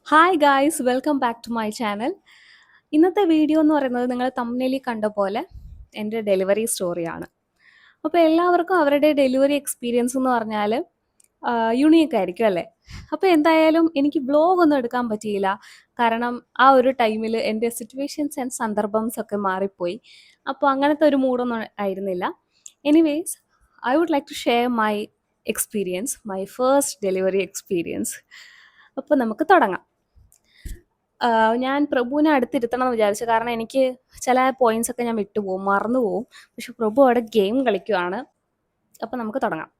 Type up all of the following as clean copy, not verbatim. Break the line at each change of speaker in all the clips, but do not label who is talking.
Hi guys welcome back to my channel. ഇന്നത്തെ video എന്ന് പറയുന്നത് നിങ്ങൾ തമ്മിലിൽ കണ്ട പോലെ എൻ്റെ ഡെലിവറി സ്റ്റോറിയാണ്. അപ്പോൾ എല്ലാവർക്കും അവരുടെ ഡെലിവറി എക്സ്പീരിയൻസ് എന്ന് പറഞ്ഞാൽ യുണീക്ക് ആയിരിക്കും അല്ലേ? അപ്പോൾ എന്തായാലും എനിക്ക് വ്ലോഗ് ഒന്നും എടുക്കാൻ പറ്റിയില്ല. കാരണം ആ ഒരു ടൈമിൽ എൻ്റെ സിറ്റുവേഷൻസ് ആൻഡ് സന്ദർഭംസ് ഒക്കെ മാറിപ്പോയി. അപ്പോൾ അങ്ങനത്തെ ഒരു മൂഡൊന്നും ആയിരുന്നില്ല. Anyways I would like to share my experience, my first delivery experience. അപ്പോൾ നമുക്ക് തുടങ്ങാം. ഞാൻ പ്രഭുവിനെ അടുത്തിരുത്തണം എന്ന് വിചാരിച്ചു. കാരണം എനിക്ക് ചില പോയിന്റ്സ് ഒക്കെ ഞാൻ വിട്ടുപോകും, മറന്നുപോകും. പക്ഷെ പ്രഭു അവിടെ ഗെയിം കളിക്കുവാണ്. അപ്പോൾ നമുക്ക് തുടങ്ങാം.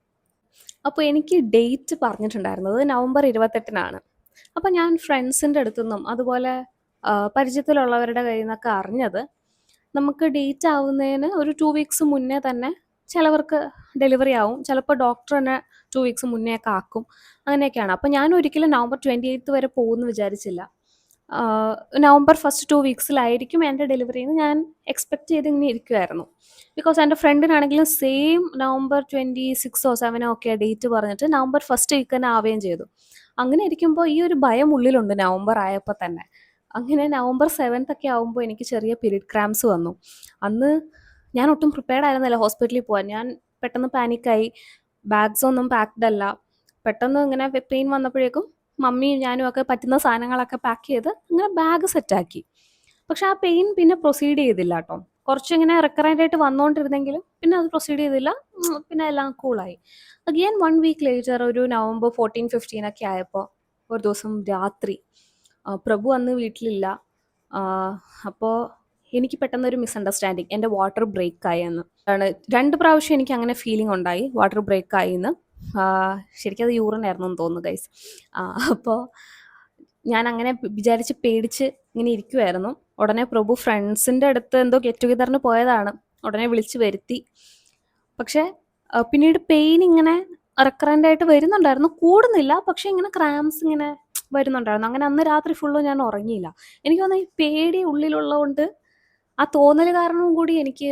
അപ്പോൾ എനിക്ക് ഡേറ്റ് പറഞ്ഞിട്ടുണ്ടായിരുന്നത് നവംബർ 28-നാണ്. അപ്പോൾ ഞാൻ ഫ്രണ്ട്സിൻ്റെ അടുത്തുനിന്നും അതുപോലെ പരിചയത്തിലുള്ളവരുടെ കയ്യിൽ നിന്നൊക്കെ അറിഞ്ഞത് നമുക്ക് ഡേറ്റ് ആവുന്നതിന് ഒരു 2 വീക്സ് മുന്നേ തന്നെ ചിലവർക്ക് ഡെലിവറി ആവും. ചിലപ്പോൾ ഡോക്ടർ തന്നെ 2 വീക്സ് മുന്നേ ഒക്കെ ആക്കും. അങ്ങനെയൊക്കെയാണ്. അപ്പോൾ ഞാൻ ഒരിക്കലും നവംബർ 28 വരെ പോകുമെന്ന് വിചാരിച്ചില്ല. നവംബർ ഫസ്റ്റ് 2 വീക്സിലായിരിക്കും എൻ്റെ ഡെലിവറി എന്ന് ഞാൻ എക്സ്പെക്ട് ചെയ്ത് ഇങ്ങനെ ഇരിക്കുമായിരുന്നു. ബിക്കോസ് എൻ്റെ ഫ്രണ്ടിനാണെങ്കിലും സെയിം നവംബർ 26 7 ഒക്കെ ഡേറ്റ് പറഞ്ഞിട്ട് നവംബർ ഫസ്റ്റ് വീക്ക് തന്നെ ആവുകയും ചെയ്തു. അങ്ങനെ ഇരിക്കുമ്പോൾ ഈ ഒരു ഭയം ഉള്ളിലുണ്ട് നവംബർ ആയപ്പോൾ തന്നെ. അങ്ങനെ നവംബർ 7 ഒക്കെ ആകുമ്പോൾ എനിക്ക് ചെറിയ പീരീഡ് ക്രാംസ് വന്നു. അന്ന് ഞാൻ ഒട്ടും പ്രിപ്പയർഡ് ആയിരുന്നില്ല ഹോസ്പിറ്റലിൽ പോകാൻ. ഞാൻ പെട്ടെന്ന് പാനിക്കായി. ബാഗ്സ് ഒന്നും പാക്ഡ് അല്ല. പെട്ടെന്ന് ഇങ്ങനെ പെയിൻ വന്നപ്പോഴേക്കും മമ്മിയും ഞാനും ഒക്കെ പറ്റുന്ന സാധനങ്ങളൊക്കെ പാക്ക് ചെയ്ത് അങ്ങനെ ബാഗ് സെറ്റാക്കി. പക്ഷെ ആ പെയിൻ പിന്നെ പ്രൊസീഡ് ചെയ്തില്ല കേട്ടോ. കുറച്ചിങ്ങനെ റിക്കറൻ്റ് ആയിട്ട് വന്നുകൊണ്ടിരുന്നെങ്കിലും പിന്നെ അത് പ്രൊസീഡ് ചെയ്തില്ല. പിന്നെ എല്ലാം കൂളായി. അഗെയിൻ 1 വീക്ക് ലേറ്റർ ഒരു നവംബർ 14 15 ഒക്കെ ആയപ്പോൾ ഒരു ദിവസം രാത്രി പ്രഭു അന്ന് വീട്ടിലില്ല. അപ്പോൾ എനിക്ക് പെട്ടെന്നൊരു മിസ്അണ്ടർസ്റ്റാൻഡിങ്, എൻ്റെ വാട്ടർ ബ്രേക്ക് ആയി എന്ന് ആണ്. 2 പ്രാവശ്യം എനിക്ക് അങ്ങനെ ഫീലിംഗ് ഉണ്ടായി, വാട്ടർ ബ്രേക്ക് ആയി എന്ന്. ശരിക്കും അത് യൂറിൻ ആയിരുന്നു എന്ന് തോന്നുന്നു ഗൈസ്. അപ്പോൾ ഞാൻ അങ്ങനെ വിചാരിച്ച് പേടിച്ച് ഇങ്ങനെ ഇരിക്കുമായിരുന്നു. ഉടനെ പ്രഭു ഫ്രണ്ട്സിൻ്റെ അടുത്ത് എന്തോ ഗെറ്റ് ടുഗെദറിന് പോയതാണ്. ഉടനെ വിളിച്ച് വരുത്തി. പക്ഷേ പിന്നീട് പെയിൻ ഇങ്ങനെ റിക്കറൻ്റ് ആയിട്ട് വരുന്നുണ്ടായിരുന്നു. കൂടുന്നില്ല, പക്ഷേ ഇങ്ങനെ ക്രാംസ് ഇങ്ങനെ വരുന്നുണ്ടായിരുന്നു. അങ്ങനെ അന്ന് രാത്രി ഫുള്ളും ഞാൻ ഉറങ്ങിയില്ല. എനിക്ക് തോന്നുന്നു ഈ പേടി ഉള്ളിലുള്ളതുകൊണ്ട് ആ തോന്നൽ കാരണവും കൂടി എനിക്ക്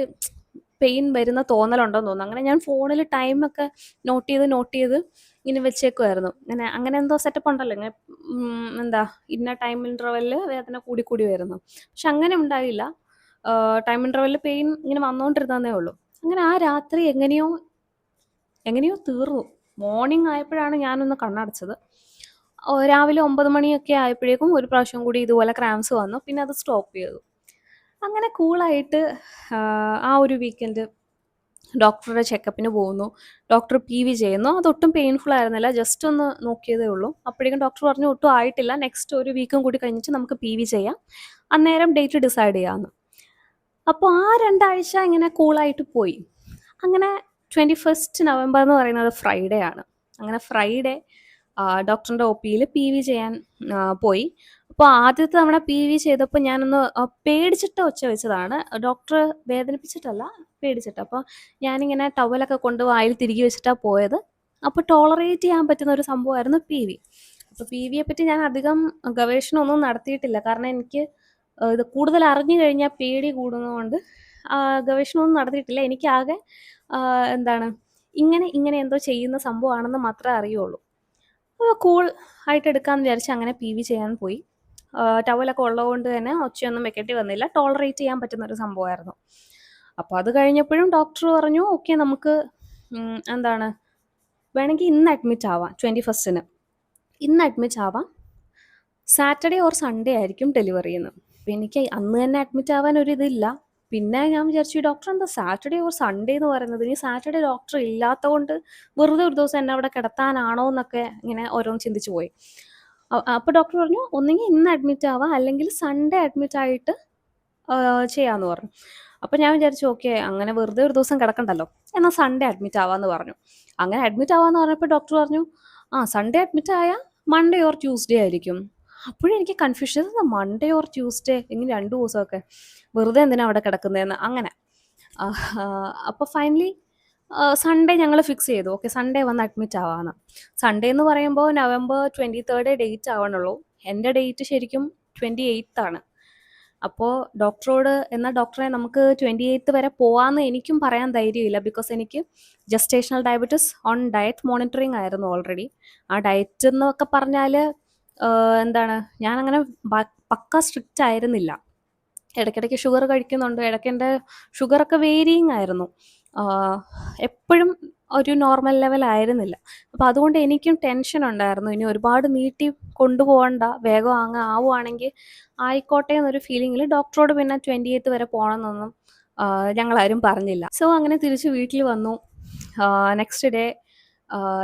പെയിൻ വരുന്ന തോന്നലുണ്ടോയെന്ന് തോന്നുന്നു. അങ്ങനെ ഞാൻ ഫോണിൽ ടൈമൊക്കെ നോട്ട് ചെയ്ത് ഇങ്ങനെ വെച്ചേക്കുമായിരുന്നു. അങ്ങനെ എന്തോ സെറ്റപ്പ് ഉണ്ടല്ലോ, ഇങ്ങനെ എന്താ ഇന്ന ടൈം ഇൻ്റർവെല്ലിൽ വേദന കൂടി വരുന്നു. പക്ഷെ അങ്ങനെ ഉണ്ടായില്ല. ടൈം ഇൻ്റർവെല്ലിൽ പെയിൻ ഇങ്ങനെ വന്നുകൊണ്ടിരുന്നതേ ഉള്ളൂ. അങ്ങനെ ആ രാത്രി എങ്ങനെയോ തീർന്നു. മോർണിംഗ് ആയപ്പോഴാണ് ഞാനൊന്ന് കണ്ണടച്ചത്. രാവിലെ 9 മണിയൊക്കെ ആയപ്പോഴേക്കും ഒരു പ്രാവശ്യം കൂടി ഇതുപോലെ ക്രാംസ് വന്നു. പിന്നെ അത് സ്റ്റോപ്പ് ചെയ്തു. അങ്ങനെ കൂളായിട്ട് ആ ഒരു വീക്കെൻഡ് ഡോക്ടറുടെ ചെക്കപ്പിന് പോകുന്നു. ഡോക്ടർ PV ചെയ്യുന്നു. അതൊട്ടും പെയിൻഫുൾ ആയിരുന്നില്ല. ജസ്റ്റ് ഒന്ന് നോക്കിയതേ ഉള്ളൂ. അപ്പോഴേക്കും ഡോക്ടർ പറഞ്ഞു ഒട്ടും ആയിട്ടില്ല, നെക്സ്റ്റ് ഒരു വീക്കും കൂടി കഴിഞ്ഞിട്ട് നമുക്ക് PV ചെയ്യാം, അന്നേരം ഡേറ്റ് ഡിസൈഡ് ചെയ്യാമെന്ന്. അപ്പോൾ ആ 2 ആഴ്ച ഇങ്ങനെ കൂളായിട്ട് പോയി. അങ്ങനെ 21 നവംബർ എന്ന് പറയുന്നത് ഫ്രൈഡേ ആണ്. അങ്ങനെ ഫ്രൈഡേ ഡോക്ടറിൻ്റെ OPയിൽ PV ചെയ്യാൻ പോയി. അപ്പോൾ ആദ്യത്തെ തവണ PV ചെയ്തപ്പോൾ ഞാനൊന്ന് പേടിച്ചിട്ട് ഒച്ച വെച്ചതാണ്. ഡോക്ടർ വേദനിപ്പിച്ചിട്ടല്ല, പേടിച്ചിട്ട്. അപ്പോൾ ഞാനിങ്ങനെ ടവലൊക്കെ കൊണ്ട് വായിൽ തിരികെ വെച്ചിട്ടാണ് പോയത്. അപ്പോൾ ടോളറേറ്റ് ചെയ്യാൻ പറ്റുന്ന ഒരു സംഭവമായിരുന്നു PV. അപ്പോൾ PVയെ പറ്റി ഞാൻ അധികം ഗവേഷണമൊന്നും നടത്തിയിട്ടില്ല. കാരണം എനിക്ക് ഇത് കൂടുതൽ അറിഞ്ഞു കഴിഞ്ഞാൽ പേടി കൂടുന്നതുകൊണ്ട് ഗവേഷണമൊന്നും നടത്തിയിട്ടില്ല. എനിക്കാകെ എന്താണ് ഇങ്ങനെ എന്തോ ചെയ്യുന്ന സംഭവമാണെന്ന് മാത്രമേ അറിയുള്ളൂ. അപ്പോൾ കൂൾ ആയിട്ട് എടുക്കാമെന്ന് വിചാരിച്ച് അങ്ങനെ PV ചെയ്യാൻ പോയി. ടവലൊക്കെ ഉള്ളതുകൊണ്ട് തന്നെ ഒച്ചയൊന്നും വെക്കേണ്ടി വന്നില്ല. ടോളറേറ്റ് ചെയ്യാൻ പറ്റുന്നൊരു സംഭവമായിരുന്നു. അപ്പോൾ അത് കഴിഞ്ഞപ്പോഴും ഡോക്ടർ പറഞ്ഞു ഓക്കെ നമുക്ക് എന്താണ് വേണമെങ്കിൽ ഇന്ന് അഡ്മിറ്റ് ആവാം, 21-ന് ഇന്ന് അഡ്മിറ്റ് ആവാം, സാറ്റർഡേ ഓർ സൺഡേ ആയിരിക്കും ഡെലിവറി എന്ന്. അപ്പോൾ എനിക്ക് അന്ന് തന്നെ അഡ്മിറ്റ് ആവാൻ ഒരു ഇതില്ല. പിന്നെ ഞാൻ വിചാരിച്ചു ഡോക്ടർ എന്താ സാറ്റർഡേ ഓർ സൺഡേ എന്ന് പറയുന്നത്, ഇനി സാറ്റർഡേ ഡോക്ടർ ഇല്ലാത്തതുകൊണ്ട് വെറുതെ ഒരു ദിവസം എന്നെ അവിടെ കിടത്താനാണോ എന്നൊക്കെ ഇങ്ങനെ ഓരോന്ന് ചിന്തിച്ചു പോയി. അപ്പോൾ ഡോക്ടർ പറഞ്ഞു ഒന്നെങ്കിൽ ഇന്ന് അഡ്മിറ്റ് ആവാം, അല്ലെങ്കിൽ സൺഡേ അഡ്മിറ്റ് ആയിട്ട് ചെയ്യാമെന്ന് പറഞ്ഞു. അപ്പോൾ ഞാൻ വിചാരിച്ചു ഓക്കെ അങ്ങനെ വെറുതെ ഒരു ദിവസം കിടക്കണ്ടല്ലോ, എന്നാൽ സൺഡേ അഡ്മിറ്റ് ആവാമെന്ന് പറഞ്ഞു. അങ്ങനെ അഡ്മിറ്റ് ആവാമെന്ന് പറഞ്ഞപ്പോൾ ഡോക്ടർ പറഞ്ഞു സൺഡേ അഡ്മിറ്റ് ആയാൽ മൺഡേ ഓർ ട്യൂസ്ഡേ ആയിരിക്കും. അപ്പോഴും എനിക്ക് കൺഫ്യൂഷൻ, മൺഡേ ഓർ ട്യൂസ്ഡേ ഇങ്ങനെ 2 ദിവസമൊക്കെ വെറുതെ എന്തിനാണ് അവിടെ കിടക്കുന്നതെന്ന്. അങ്ങനെ അപ്പോൾ ഫൈനലി സൺഡേ ഞങ്ങൾ ഫിക്സ് ചെയ്തു. ഓക്കെ സൺഡേ വന്ന് അഡ്മിറ്റ് ആവാമെന്ന്. സൺഡേ എന്ന് പറയുമ്പോൾ നവംബർ 23 ഡേറ്റ് ആവണുള്ളൂ. എൻ്റെ ഡേറ്റ് ശരിക്കും 28 ആണ്. അപ്പോൾ ഡോക്ടറോട് എന്നാൽ ഡോക്ടറെ നമുക്ക് 28 വരെ പോവാമെന്ന് എനിക്കും പറയാൻ ധൈര്യമില്ല. ബിക്കോസ് എനിക്ക് gestational diabetes on diet monitoring ആയിരുന്നു ഓൾറെഡി. ആ ഡയറ്റ് എന്നൊക്കെ പറഞ്ഞാൽ എന്താണ് ഞാനങ്ങനെ പക്കാ സ്ട്രിക്റ്റ് ആയിരുന്നില്ല. ഇടയ്ക്കിടയ്ക്ക് ഷുഗർ കഴിക്കുന്നുണ്ട്. ഇടയ്ക്ക് എൻ്റെ ഷുഗറൊക്കെ വേരിയിങ് ആയിരുന്നു. എപ്പോഴും ഒരു നോർമൽ ലെവൽ ആയിരുന്നില്ല. അപ്പോൾ അതുകൊണ്ട് എനിക്കും ടെൻഷൻ ഉണ്ടായിരുന്നു. ഇനി ഒരുപാട് നീട്ടി കൊണ്ടുപോകണ്ട, വേഗം അങ്ങ് ആവുകയാണെങ്കിൽ ആയിക്കോട്ടെ എന്നൊരു ഫീലിങ്ങിൽ ഡോക്ടറോട് പിന്നെ 28th വരെ പോകണമെന്നൊന്നും ഞങ്ങളാരും പറഞ്ഞില്ല. സോ അങ്ങനെ തിരിച്ച് വീട്ടിൽ വന്നു. നെക്സ്റ്റ് ഡേ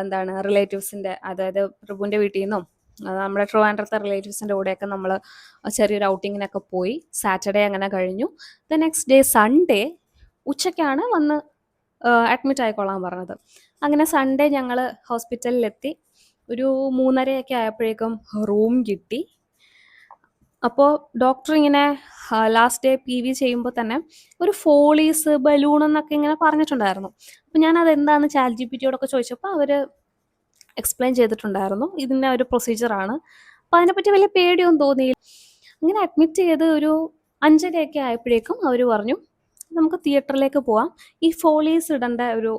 എന്താണ് റിലേറ്റീവ്സിൻ്റെ, അതായത് പ്രഭുവിൻ്റെ വീട്ടിൽ നിന്നും നമ്മുടെ ട്രിവാൻഡ്രത്തെ റിലേറ്റീവ്സിൻ്റെ കൂടെയൊക്കെ നമ്മൾ ചെറിയൊരു ഔട്ടിങ്ങിനൊക്കെ പോയി. സാറ്റർഡേ അങ്ങനെ കഴിഞ്ഞു. ദ നെക്സ്റ്റ് ഡേ സൺഡേ ഉച്ചയ്ക്കാണ് വന്ന് അഡ്മിറ്റ് ആയിക്കൊള്ളാൻ പറഞ്ഞത്. അങ്ങനെ സൺഡേ ഞങ്ങൾ ഹോസ്പിറ്റലിലെത്തി. ഒരു 3:30 ആയപ്പോഴേക്കും റൂം കിട്ടി. അപ്പോൾ ഡോക്ടർ ഇങ്ങനെ ലാസ്റ്റ് ഡേ PV ചെയ്യുമ്പോൾ തന്നെ ഒരു ഫോളീസ്, ബലൂൺ എന്നൊക്കെ ഇങ്ങനെ പറഞ്ഞിട്ടുണ്ടായിരുന്നു. അപ്പോൾ ഞാൻ അതെന്താണെന്ന് ChatGPTയോടൊക്കെ ചോദിച്ചപ്പോൾ അവർ എക്സ്പ്ലെയിൻ ചെയ്തിട്ടുണ്ടായിരുന്നു. ഇതിൻ്റെ ഒരു പ്രൊസീജിയറാണ്. അപ്പോൾ അതിനെപ്പറ്റി വലിയ പേടിയൊന്നും തോന്നിയില്ല. അങ്ങനെ അഡ്മിറ്റ് ചെയ്ത് ഒരു 5:30 ആയപ്പോഴേക്കും അവർ പറഞ്ഞു നമുക്ക് തിയേറ്ററിലേക്ക് പോവാം, ഈ ഫോളീസ് ഇടേണ്ട ഒരു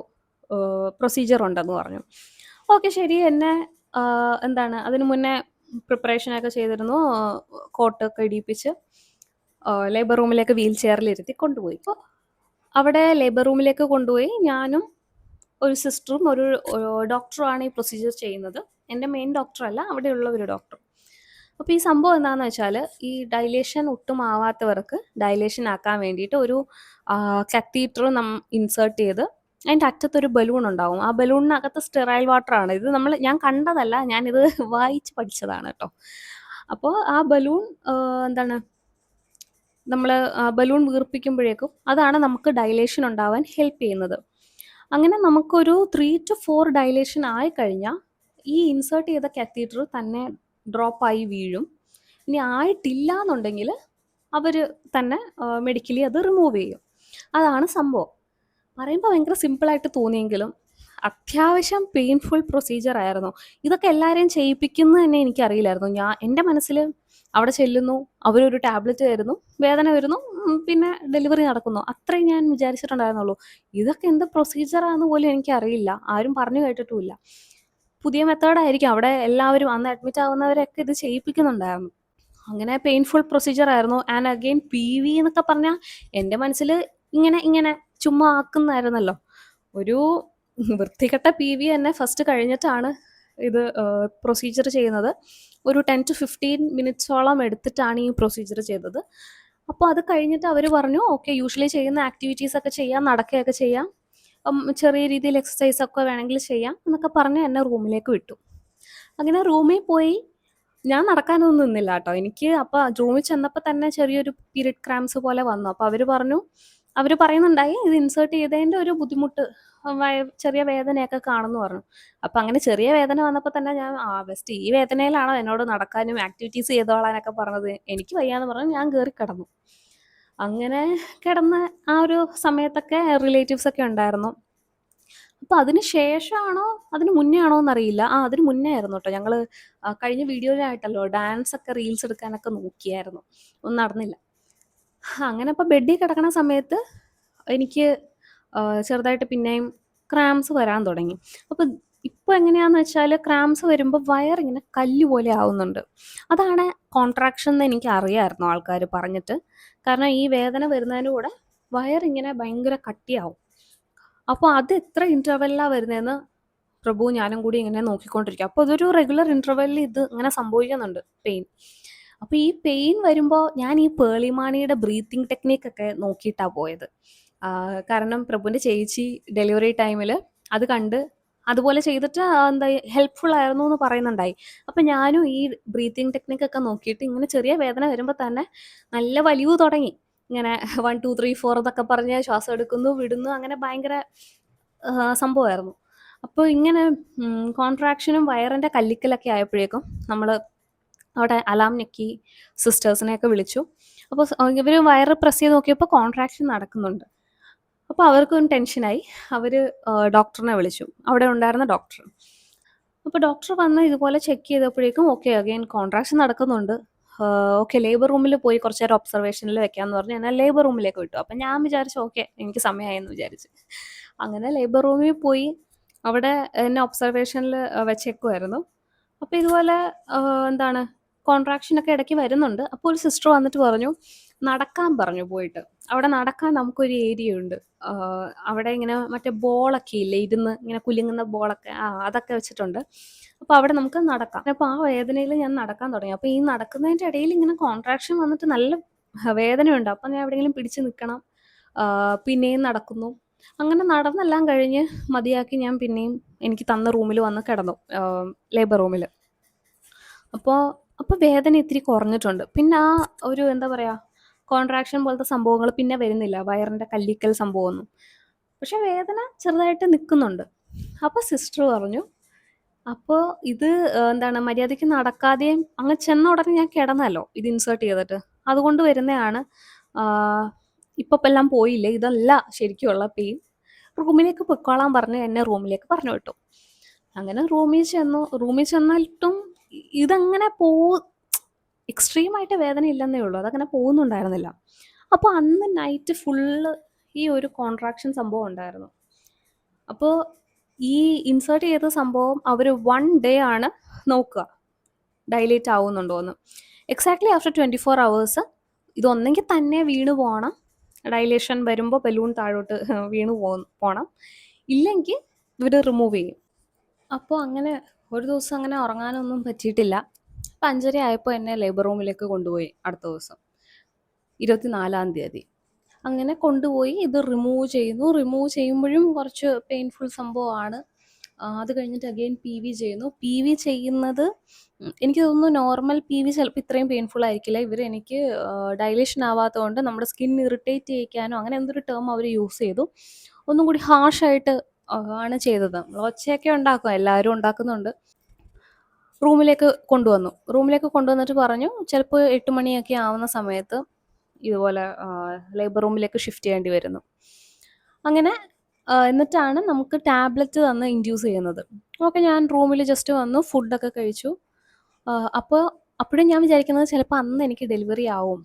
പ്രൊസീജിയർ ഉണ്ടെന്ന് പറഞ്ഞു. ഓക്കെ ശരി. എന്നെ എന്താണ് അതിന് മുന്നേ പ്രിപ്പറേഷനൊക്കെ ചെയ്തിരുന്നു. കോട്ടൊക്കെ ഇടിപ്പിച്ച് ലേബർ റൂമിലേക്ക് വീൽ ചെയറിലിരുത്തി കൊണ്ടുപോയി. അപ്പോൾ അവിടെ ലേബർ റൂമിലേക്ക് കൊണ്ടുപോയി ഞാനും ഒരു സിസ്റ്ററും ഒരു ഡോക്ടറുമാണ് ഈ പ്രൊസീജിയർ ചെയ്യുന്നത്. എൻ്റെ മെയിൻ ഡോക്ടറല്ല, അവിടെയുള്ള ഒരു ഡോക്ടർ. അപ്പോൾ ഈ സംഭവം എന്താണെന്ന് വെച്ചാൽ, ഈ ഡൈലേഷൻ ഒട്ടും ആവാത്തവർക്ക് ഡൈലേഷൻ ആക്കാൻ വേണ്ടിയിട്ട് ഒരു കത്തീറ്റർ ഇൻസേർട്ട് ചെയ്ത് അതിൻ്റെ അറ്റത്തൊരു ബലൂൺ ഉണ്ടാവും. ആ ബലൂണിനകത്ത് സ്റ്റെറൈൽ വാട്ടറാണ്. ഇത് ഞാൻ കണ്ടതല്ല, ഞാനിത് വായിച്ച് പഠിച്ചതാണ് കേട്ടോ. അപ്പോൾ ആ ബലൂൺ എന്താണ് നമ്മൾ ബലൂൺ വീർപ്പിക്കുമ്പോഴേക്കും അതാണ് നമുക്ക് ഡൈലേഷൻ ഉണ്ടാവാൻ ഹെൽപ്പ് ചെയ്യുന്നത്. അങ്ങനെ നമുക്കൊരു 3 to 4 ഡൈലേഷൻ ആയിക്കഴിഞ്ഞാൽ ഈ ഇൻസേർട്ട് ചെയ്ത കത്തീറ്റർ തന്നെ ഡ്രോപ്പായി വീഴും. ഇനി ആയിട്ടില്ല എന്നുണ്ടെങ്കിൽ അവർ തന്നെ മെഡിക്കലി അത് റിമൂവ് ചെയ്യും. അതാണ് സംഭവം. പറയുമ്പോൾ ഭയങ്കര സിമ്പിളായിട്ട് തോന്നിയെങ്കിലും അത്യാവശ്യം പെയിൻഫുൾ പ്രൊസീജിയർ ആയിരുന്നു. ഇതൊക്കെ എല്ലാവരെയും ചെയ്യിപ്പിക്കുന്നത് തന്നെ എനിക്കറിയില്ലായിരുന്നു. എൻ്റെ മനസ്സിൽ അവിടെ ചെല്ലുന്നു, അവരൊരു ടാബ്ലറ്റ് തരുന്നു, വേദന വരുന്നു, പിന്നെ ഡെലിവറി നടക്കുന്നു, അത്രയും ഞാൻ വിചാരിച്ചിട്ടുണ്ടായിരുന്നുള്ളൂ. ഇതൊക്കെ എന്ത് പ്രൊസീജിയറാണെന്ന് പോലും എനിക്കറിയില്ല, ആരും പറഞ്ഞു കേട്ടിട്ടുമില്ല. പുതിയ മെത്തേഡായിരിക്കും. അവിടെ എല്ലാവരും അന്ന് അഡ്മിറ്റ് ആവുന്നവരൊക്കെ ഇത് ചെയ്യിപ്പിക്കുന്നുണ്ടായിരുന്നു. അങ്ങനെ പെയിൻഫുൾ പ്രൊസീജിയർ ആയിരുന്നു. ആൻഡ് അഗെയിൻ PV എന്നൊക്കെ പറഞ്ഞാൽ എൻ്റെ മനസ്സിൽ ഇങ്ങനെ ചുമ്മാ ആക്കുന്നതായിരുന്നല്ലോ. ഒരു വൃത്തികെട്ട PV തന്നെ ഫസ്റ്റ് കഴിഞ്ഞിട്ടാണ് ഇത് പ്രൊസീജിയർ ചെയ്യുന്നത്. ഒരു 10 to 15 മിനിറ്റ്സോളം എടുത്തിട്ടാണ് ഈ പ്രൊസീജിയർ ചെയ്തത്. അപ്പോൾ അത് കഴിഞ്ഞിട്ട് അവർ പറഞ്ഞു ഓക്കെ, യൂഷ്വലി ചെയ്യുന്ന ആക്ടിവിറ്റീസ് ഒക്കെ ചെയ്യാം, നടക്കുകയൊക്കെ ചെയ്യാം, ചെറിയ രീതിയിൽ എക്സസൈസ് ഒക്കെ വേണമെങ്കിൽ ചെയ്യാം എന്നൊക്കെ പറഞ്ഞ് എന്നെ റൂമിലേക്ക് വിട്ടു. അങ്ങനെ റൂമിൽ പോയി ഞാൻ നടക്കാനൊന്നും നിന്നില്ല കേട്ടോ. എനിക്ക് അപ്പോൾ റൂമിൽ ചെന്നപ്പോൾ തന്നെ ചെറിയൊരു പീരിയഡ് ക്രാംസ് പോലെ വന്നു. അപ്പോൾ അവർ പറയുന്നുണ്ടായി ഇത് ഇൻസേർട്ട് ചെയ്തതിൻ്റെ ഒരു ബുദ്ധിമുട്ട്, ചെറിയ വേദനയൊക്കെ കാണുമെന്ന് പറഞ്ഞു. അപ്പം അങ്ങനെ ചെറിയ വേദന വന്നപ്പോൾ തന്നെ ഞാൻ ബെസ്റ്റ്, ഈ വേദനയിലാണോ എന്നോട് നടക്കാനും ആക്ടിവിറ്റീസ് ചെയ്തോളാനൊക്കെ പറഞ്ഞത്, എനിക്ക് വയ്യാന്ന് പറഞ്ഞു ഞാൻ കയറി കിടന്നു. അങ്ങനെ കിടന്ന ആ ഒരു സമയത്തൊക്കെ റിലേറ്റീവ്സ് ഒക്കെ ഉണ്ടായിരുന്നു. അപ്പോൾ അതിന് ശേഷമാണോ അതിന് മുന്നേ ആണോ എന്നറിയില്ല. അതിന് മുന്നേ ആയിരുന്നു കേട്ടോ. ഞങ്ങൾ കഴിഞ്ഞ വീഡിയോയിലായിട്ടല്ലോ ഡാൻസ് ഒക്കെ റീൽസ് എടുക്കാനൊക്കെ നോക്കിയായിരുന്നു, ഒന്നും നടന്നില്ല. അങ്ങനെ അപ്പോൾ ബെഡിൽ കിടക്കണ സമയത്ത് എനിക്ക് ചെറുതായിട്ട് പിന്നെയും ക്രാംസ് വരാൻ തുടങ്ങി. അപ്പോൾ ഇപ്പോൾ എങ്ങനെയാന്ന് വെച്ചാൽ ക്രാംസ് വരുമ്പോൾ വയറിങ്ങനെ കല്ല് പോലെ ആവുന്നുണ്ട്. അതാണ് കോൺട്രാക്ഷൻ എന്ന് എനിക്ക് അറിയാമായിരുന്നു ആൾക്കാർ പറഞ്ഞിട്ട്. കാരണം ഈ വേദന വരുന്നതിന് കൂടെ വയറിങ്ങനെ ഭയങ്കര കട്ടിയാവും. അപ്പോൾ അത് എത്ര ഇൻ്റർവെല്ലാണ് വരുന്നതെന്ന് പ്രഭു ഞാനും കൂടി ഇങ്ങനെ നോക്കിക്കൊണ്ടിരിക്കുക. അപ്പോൾ അതൊരു റെഗുലർ ഇൻ്റർവെല്ലിൽ ഇത് ഇങ്ങനെ സംഭവിക്കുന്നുണ്ട് പെയിൻ. അപ്പോൾ ഈ പെയിൻ വരുമ്പോൾ ഞാൻ ഈ പേളിമാണിയുടെ ബ്രീത്തിങ് ടെക്നിക്കൊക്കെ നോക്കിയിട്ടാണ് പോയത്. കാരണം പ്രഭുവിൻ്റെ ചേച്ചി ഡെലിവറി ടൈമിൽ അത് കണ്ട് അതുപോലെ ചെയ്തിട്ട് എന്താ ഹെൽപ്ഫുൾ ആയിരുന്നു എന്ന് പറയുന്നുണ്ടായി. അപ്പം ഞാനും ഈ ബ്രീത്തിങ് ടെക്നിക്കൊക്കെ നോക്കിയിട്ട് ഇങ്ങനെ ചെറിയ വേദന വരുമ്പോൾ തന്നെ നല്ല വലിവ് തുടങ്ങി. ഇങ്ങനെ 1 2 3 4 എന്നൊക്കെ പറഞ്ഞ് ശ്വാസം എടുക്കുന്നു വിടുന്നു, അങ്ങനെ ഭയങ്കര സംഭവമായിരുന്നു. അപ്പോൾ ഇങ്ങനെ കോൺട്രാക്ഷനും വയറിൻ്റെ കല്ലിക്കലൊക്കെ ആയപ്പോഴേക്കും നമ്മൾ അവിടെ അലാം ഞെക്കി സിസ്റ്റേഴ്സിനെയൊക്കെ വിളിച്ചു. അപ്പോൾ ഇവർ വയറ് പ്രസ് ചെയ്ത് നോക്കിയപ്പോൾ കോൺട്രാക്ഷൻ നടക്കുന്നുണ്ട്. അപ്പോൾ അവർക്കും ടെൻഷനായി. അവർ ഡോക്ടറിനെ വിളിച്ചു, അവിടെ ഉണ്ടായിരുന്ന ഡോക്ടർ. അപ്പോൾ ഡോക്ടർ വന്ന് ഇതുപോലെ ചെക്ക് ചെയ്തപ്പോഴേക്കും ഓക്കെ അഗെയിൻ കോൺട്രാക്ഷൻ നടക്കുന്നുണ്ട്. ഓക്കെ ലേബർ റൂമിൽ പോയി കുറച്ച് നേരം ഒബ്സർവേഷനിൽ വെക്കാമെന്ന് പറഞ്ഞ് എന്നെ ലേബർ റൂമിലേക്ക് വിട്ടു. അപ്പം ഞാൻ വിചാരിച്ചു ഓക്കെ എനിക്ക് സമയമായെന്ന് വിചാരിച്ച്. അങ്ങനെ ലേബർ റൂമിൽ പോയി അവിടെ എന്നെ ഒബ്സർവേഷനിൽ വെച്ചേക്കുമായിരുന്നു. അപ്പോൾ ഇതുപോലെ എന്താണ് കോൺട്രാക്ഷനൊക്കെ ഇടയ്ക്ക് വരുന്നുണ്ട്. അപ്പോൾ ഒരു സിസ്റ്റർ വന്നിട്ട് പറഞ്ഞു, നടക്കാൻ പറഞ്ഞു പോയിട്ട്. അവിടെ നടക്കാൻ നമുക്കൊരു ഏരിയ ഉണ്ട്. അവിടെ ഇങ്ങനെ മറ്റേ ബോളൊക്കെ ഇല്ലേ, ഇരുന്ന് ഇങ്ങനെ കുലുങ്ങുന്ന ബോളൊക്കെ, അതൊക്കെ വെച്ചിട്ടുണ്ട്. അപ്പോൾ അവിടെ നമുക്ക് നടക്കാം. അപ്പോൾ ആ വേദനയിൽ ഞാൻ നടക്കാൻ തുടങ്ങി. അപ്പോൾ ഈ നടക്കുന്നതിൻ്റെ ഇടയിൽ ഇങ്ങനെ കോൺട്രാക്ഷൻ വന്നിട്ട് നല്ല വേദനയുണ്ട്. അപ്പം ഞാൻ എവിടെയെങ്കിലും പിടിച്ച് നിൽക്കണം. പിന്നെയും നടക്കുന്നു. അങ്ങനെ നടന്നെല്ലാം കഴിഞ്ഞ് മതിയാക്കി ഞാൻ പിന്നെയും എനിക്ക് തന്ന റൂമിൽ വന്ന് കിടന്നു, ലേബർ റൂമിൽ. അപ്പോൾ വേദന ഇത്തിരി കുറഞ്ഞിട്ടുണ്ട്. പിന്നെ ആ ഒരു എന്താ പറയുക, കോൺട്രാക്ഷൻ പോലത്തെ സംഭവങ്ങൾ പിന്നെ വരുന്നില്ല, വയറിൻ്റെ കല്ലിക്കൽ സംഭവമൊന്നും. പക്ഷെ വേദന ചെറുതായിട്ട് നിൽക്കുന്നുണ്ട്. അപ്പോൾ സിസ്റ്റർ പറഞ്ഞു, അപ്പോൾ ഇത് എന്താണ് മര്യാദയ്ക്ക് നടക്കാതെയും അങ്ങ് ചെന്ന ഉടനെ ഞാൻ കിടന്നല്ലോ ഇത് ഇൻസേർട്ട് ചെയ്തിട്ട്, അതുകൊണ്ട് വരുന്നതാണ്. ഇപ്പം എല്ലാം പോയില്ലേ, ഇതല്ല ശരിക്കുള്ള പെയിൻ. റൂമിലേക്ക് പൊയ്ക്കോളാൻ പറഞ്ഞ് എന്നെ റൂമിലേക്ക് പറഞ്ഞു വിട്ടു. അങ്ങനെ റൂമിൽ ചെന്നിട്ടും ഇതങ്ങനെ എക്സ്ട്രീമായിട്ട് വേദന ഇല്ലെന്നേ ഉള്ളൂ, അതങ്ങനെ പോകുന്നുണ്ടായിരുന്നില്ല. അപ്പോൾ അന്ന് നൈറ്റ് ഫുള്ള് ഈ ഒരു കോൺട്രാക്ഷൻ സംഭവം ഉണ്ടായിരുന്നു. അപ്പോൾ ഈ ഇൻസേർട്ട് ചെയ്ത സംഭവം അവർ 1 ഡേ ആണ് നോക്കുക ഡൈലേറ്റ് ആവുന്നുണ്ടോ എന്ന്. എക്സാക്ട്ലി ആഫ്റ്റർ 24 hours ഇതൊന്നെങ്കിൽ തന്നെ വീണ് പോകണം, ഡൈലേഷൻ വരുമ്പോൾ ബലൂൺ താഴോട്ട് വീണ് പോകണം, ഇല്ലെങ്കിൽ ഇവർ റിമൂവ് ചെയ്യും. അപ്പോൾ അങ്ങനെ ഒരു ദിവസം അങ്ങനെ ഉറങ്ങാനൊന്നും പറ്റിയിട്ടില്ല. അപ്പം 5:30 ആയപ്പോൾ എന്നെ ലേബർ റൂമിലേക്ക് കൊണ്ടുപോയി. അടുത്ത ദിവസം 24-ാം തീയതി അങ്ങനെ കൊണ്ടുപോയി ഇത് റിമൂവ് ചെയ്യുന്നു. റിമൂവ് ചെയ്യുമ്പോഴും കുറച്ച് പെയിൻഫുൾ സംഭവമാണ്. അത് കഴിഞ്ഞിട്ട് അഗെയിൻ PV ചെയ്യുന്നു. PV ചെയ്യുന്നത് എനിക്ക് തോന്നുന്നു നോർമൽ PV ചിലപ്പോൾ ഇത്രയും പെയിൻഫുൾ ആയിരിക്കില്ല. എനിക്ക് ഡൈലേഷൻ ആവാത്തതുകൊണ്ട് നമ്മുടെ സ്കിൻ ഇറിറ്റേറ്റ് ചെയ്യിക്കാനോ അങ്ങനെ എന്തൊരു ടേം അവർ യൂസ് ചെയ്തു. ഒന്നും കൂടി ഹാർഷായിട്ട് ആണ് ചെയ്തത്. നമ്മൾ ഒച്ചയൊക്കെ ഉണ്ടാക്കും, എല്ലാവരും ഉണ്ടാക്കുന്നുണ്ട്. റൂമിലേക്ക് കൊണ്ടുവന്നിട്ട് പറഞ്ഞു, ചിലപ്പോൾ 8 മണിയൊക്കെ ആവുന്ന സമയത്ത് ഇതുപോലെ ലേബർ റൂമിലേക്ക് ഷിഫ്റ്റ് ചെയ്യേണ്ടി വരുന്നു. അങ്ങനെ എന്നിട്ടാണ് നമുക്ക് ടാബ്ലറ്റ് തന്ന് ഇൻഡ്യൂസ് ചെയ്യുന്നത്. ഓക്കെ, ഞാൻ റൂമിൽ ജസ്റ്റ് വന്നു, ഫുഡൊക്കെ കഴിച്ചു. അപ്പോഴും ഞാൻ വിചാരിക്കുന്നത് ചിലപ്പോൾ അന്ന് എനിക്ക് ഡെലിവറി ആവും,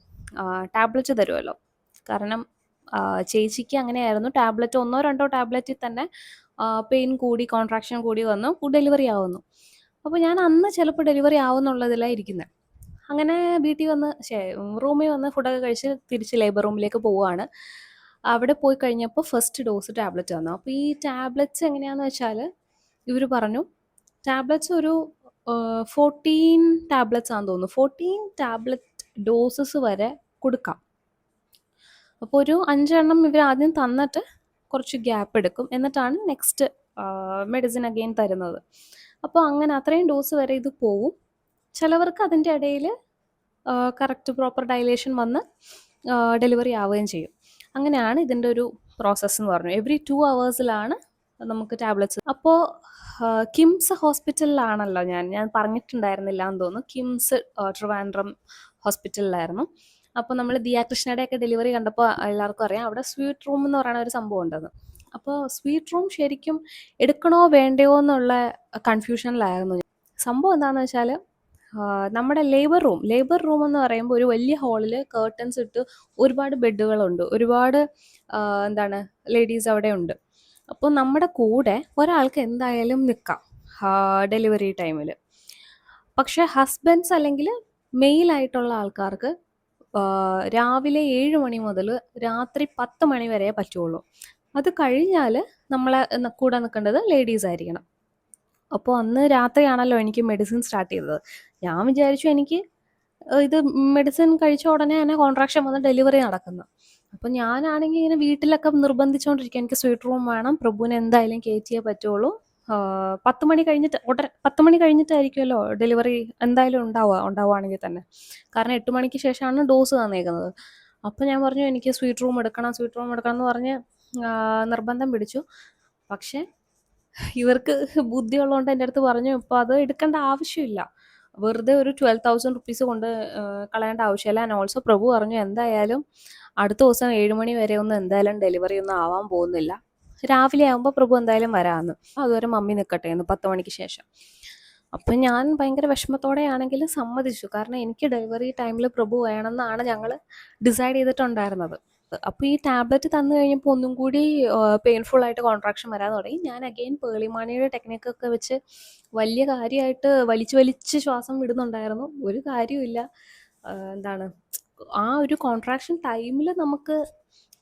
ടാബ്ലറ്റ് തരുമല്ലോ. കാരണം ചേച്ചിക്ക് അങ്ങനെയായിരുന്നു, ടാബ്ലറ്റ് 1-2 ടാബ്ലറ്റിൽ തന്നെ പെയിൻ കൂടി, കോൺട്രാക്ഷൻ കൂടി വന്നു, ഡെലിവറി ആവുന്നു. അപ്പോൾ ഞാൻ അന്ന് ചിലപ്പോൾ ഡെലിവറി ആവുമെന്നുള്ളതിലാണ് ഇരിക്കുന്നത്. അങ്ങനെ റൂമിൽ വന്ന് ഫുഡൊക്കെ കഴിച്ച് തിരിച്ച് ലേബർ റൂമിലേക്ക് പോവുകയാണ്. അവിടെ പോയി കഴിഞ്ഞപ്പോൾ ഫസ്റ്റ് ഡോസ് ടാബ്ലറ്റ് തന്നു. അപ്പോൾ ഈ ടാബ്ലറ്റ്സ് എങ്ങനെയാണെന്ന് വെച്ചാൽ ഇവർ പറഞ്ഞു, ടാബ്ലറ്റ്സ് ഒരു 14 ടാബ്ലറ്റ്സ് ആണെന്ന് തോന്നുന്നു, 14 ടാബ്ലറ്റ് ഡോസസ് വരെ കൊടുക്കാം. അപ്പോൾ ഒരു 5 എണ്ണം ഇവർ ആദ്യം തന്നിട്ട് കുറച്ച് ഗ്യാപ്പ് എടുക്കും, എന്നിട്ടാണ് നെക്സ്റ്റ് മെഡിസിൻ അഗെയിൻ തരുന്നത്. അപ്പോൾ അങ്ങനെ അത്രയും ഡോസ് വരെ ഇത് പോവും. ചിലവർക്ക് അതിൻ്റെ ഇടയിൽ കറക്റ്റ് പ്രോപ്പർ ഡൈലേഷൻ വന്ന് ഡെലിവറി ആവുകയും ചെയ്യും. അങ്ങനെയാണ് ഇതിൻ്റെ ഒരു പ്രോസസ്സ് എന്ന് പറഞ്ഞു. എവറി 2 hours നമുക്ക് ടാബ്ലറ്റ്സ്. അപ്പോൾ കിംസ് ഹോസ്പിറ്റലിലാണല്ലോ ഞാൻ പറഞ്ഞിട്ടുണ്ടായിരുന്നില്ല എന്ന് തോന്നുന്നു. കിംസ് ട്രിവാൻഡ്രം ഹോസ്പിറ്റലിലായിരുന്നു. അപ്പോൾ നമ്മൾ ദിയ കൃഷ്ണയുടെയൊക്കെ ഡെലിവറി കണ്ടപ്പോൾ എല്ലാവർക്കും അറിയാം അവിടെ സ്വീറ്റ് റൂം എന്ന് പറയുന്ന ഒരു സംഭവം ഉണ്ടെന്ന്. അപ്പോൾ സ്വീറ്റ് റൂം ശരിക്കും എടുക്കണോ വേണ്ടയോ എന്നുള്ള കൺഫ്യൂഷനിലായിരുന്നു. സംഭവം എന്താണെന്ന് വെച്ചാൽ നമ്മുടെ ലേബർ റൂം എന്ന് പറയുമ്പോൾ ഒരു വലിയ ഹാളിൽ കേർട്ടൻസ് ഇട്ട് ഒരുപാട് ബെഡുകളുണ്ട്, ഒരുപാട് ലേഡീസ് അവിടെ ഉണ്ട്. അപ്പോൾ നമ്മുടെ കൂടെ ഒരാൾക്ക് എന്തായാലും നിൽക്കാം ഡെലിവറി ടൈമിൽ. പക്ഷേ ഹസ്ബൻഡ്സ് അല്ലെങ്കിൽ മെയിലായിട്ടുള്ള ആൾക്കാർക്ക് രാവിലെ 7 മണി മുതൽ രാത്രി 10 മണി വരെ പറ്റുള്ളൂ. അത് കഴിഞ്ഞാൽ നമ്മളെ കൂടെ നിൽക്കേണ്ടത് ലേഡീസ് ആയിരിക്കണം. അപ്പോൾ അന്ന് രാത്രിയാണല്ലോ എനിക്ക് മെഡിസിൻ സ്റ്റാർട്ട് ചെയ്തത്. ഞാൻ വിചാരിച്ചു എനിക്ക് ഇത് മെഡിസിൻ കഴിച്ച ഉടനെ തന്നെ കോൺട്രാക്ഷൻ വന്ന് ഡെലിവറി നടക്കുന്നു. അപ്പോൾ ഞാനാണെങ്കിൽ ഇങ്ങനെ വീട്ടിലൊക്കെ നിർബന്ധിച്ചുകൊണ്ടിരിക്കുക, എനിക്ക് സ്വീറ്റ് റൂം വേണം, പ്രഭുവിനെ എന്തായാലും കയറ്റിയേ പറ്റുള്ളൂ. 10 മണി കഴിഞ്ഞിട്ട് 10 മണി കഴിഞ്ഞിട്ടായിരിക്കുമല്ലോ ഡെലിവറി എന്തായാലും ഉണ്ടാവുകയാണെങ്കിൽ തന്നെ, കാരണം 8 മണിക്ക് ശേഷമാണ് ഡോസ് തന്നേക്കുന്നത്. അപ്പോൾ ഞാൻ പറഞ്ഞു എനിക്ക് സ്വീറ്റ് റൂം എടുക്കണം എന്ന് പറഞ്ഞ് നിർബന്ധം പിടിച്ചു. പക്ഷേ ഇവർക്ക് ബുദ്ധിയുള്ളതുകൊണ്ട് എൻ്റെ അടുത്ത് പറഞ്ഞു, ഇപ്പോൾ അത് എടുക്കേണ്ട ആവശ്യമില്ല, വെറുതെ ഒരു 12,000 rupees കൊണ്ട് കളയേണ്ട ആവശ്യമില്ല. ആൻഡ് ഓൾസോ പ്രഭു പറഞ്ഞു എന്തായാലും അടുത്ത ദിവസം 7 മണി വരെ ഒന്നും എന്തായാലും ഡെലിവറി ഒന്നും ആവാൻ പോകുന്നില്ല, രാവിലെ ആകുമ്പോൾ പ്രഭു എന്തായാലും വരാമെന്ന്. അതുവരെ മമ്മി നിൽക്കട്ടെ എന്ന് 10 മണിക്ക് ശേഷം. അപ്പം ഞാൻ ഭയങ്കര വിഷമത്തോടെയാണെങ്കിലും സമ്മതിച്ചു, കാരണം എനിക്ക് ഡെലിവറി ടൈമിൽ പ്രഭു വേണമെന്നാണ് ഞങ്ങൾ ഡിസൈഡ് ചെയ്തിട്ടുണ്ടായിരുന്നത്. അപ്പോൾ ഈ ടാബ്ലറ്റ് തന്നു കഴിഞ്ഞപ്പോൾ ഒന്നും കൂടി പെയിൻഫുൾ ആയിട്ട് കോൺട്രാക്ഷൻ വരാൻ തുടങ്ങി. ഞാൻ അഗെയിൻ പേളിമാണിയുടെ ടെക്നിക്കൊക്കെ വെച്ച് വലിയ കാര്യമായിട്ട് വലിച്ച് വലിച്ച് ശ്വാസം വിടുന്നുണ്ടായിരുന്നു. ഒരു കാര്യവുമില്ല. എന്താണ് ആ ഒരു കോൺട്രാക്ഷൻ ടൈമിൽ നമുക്ക്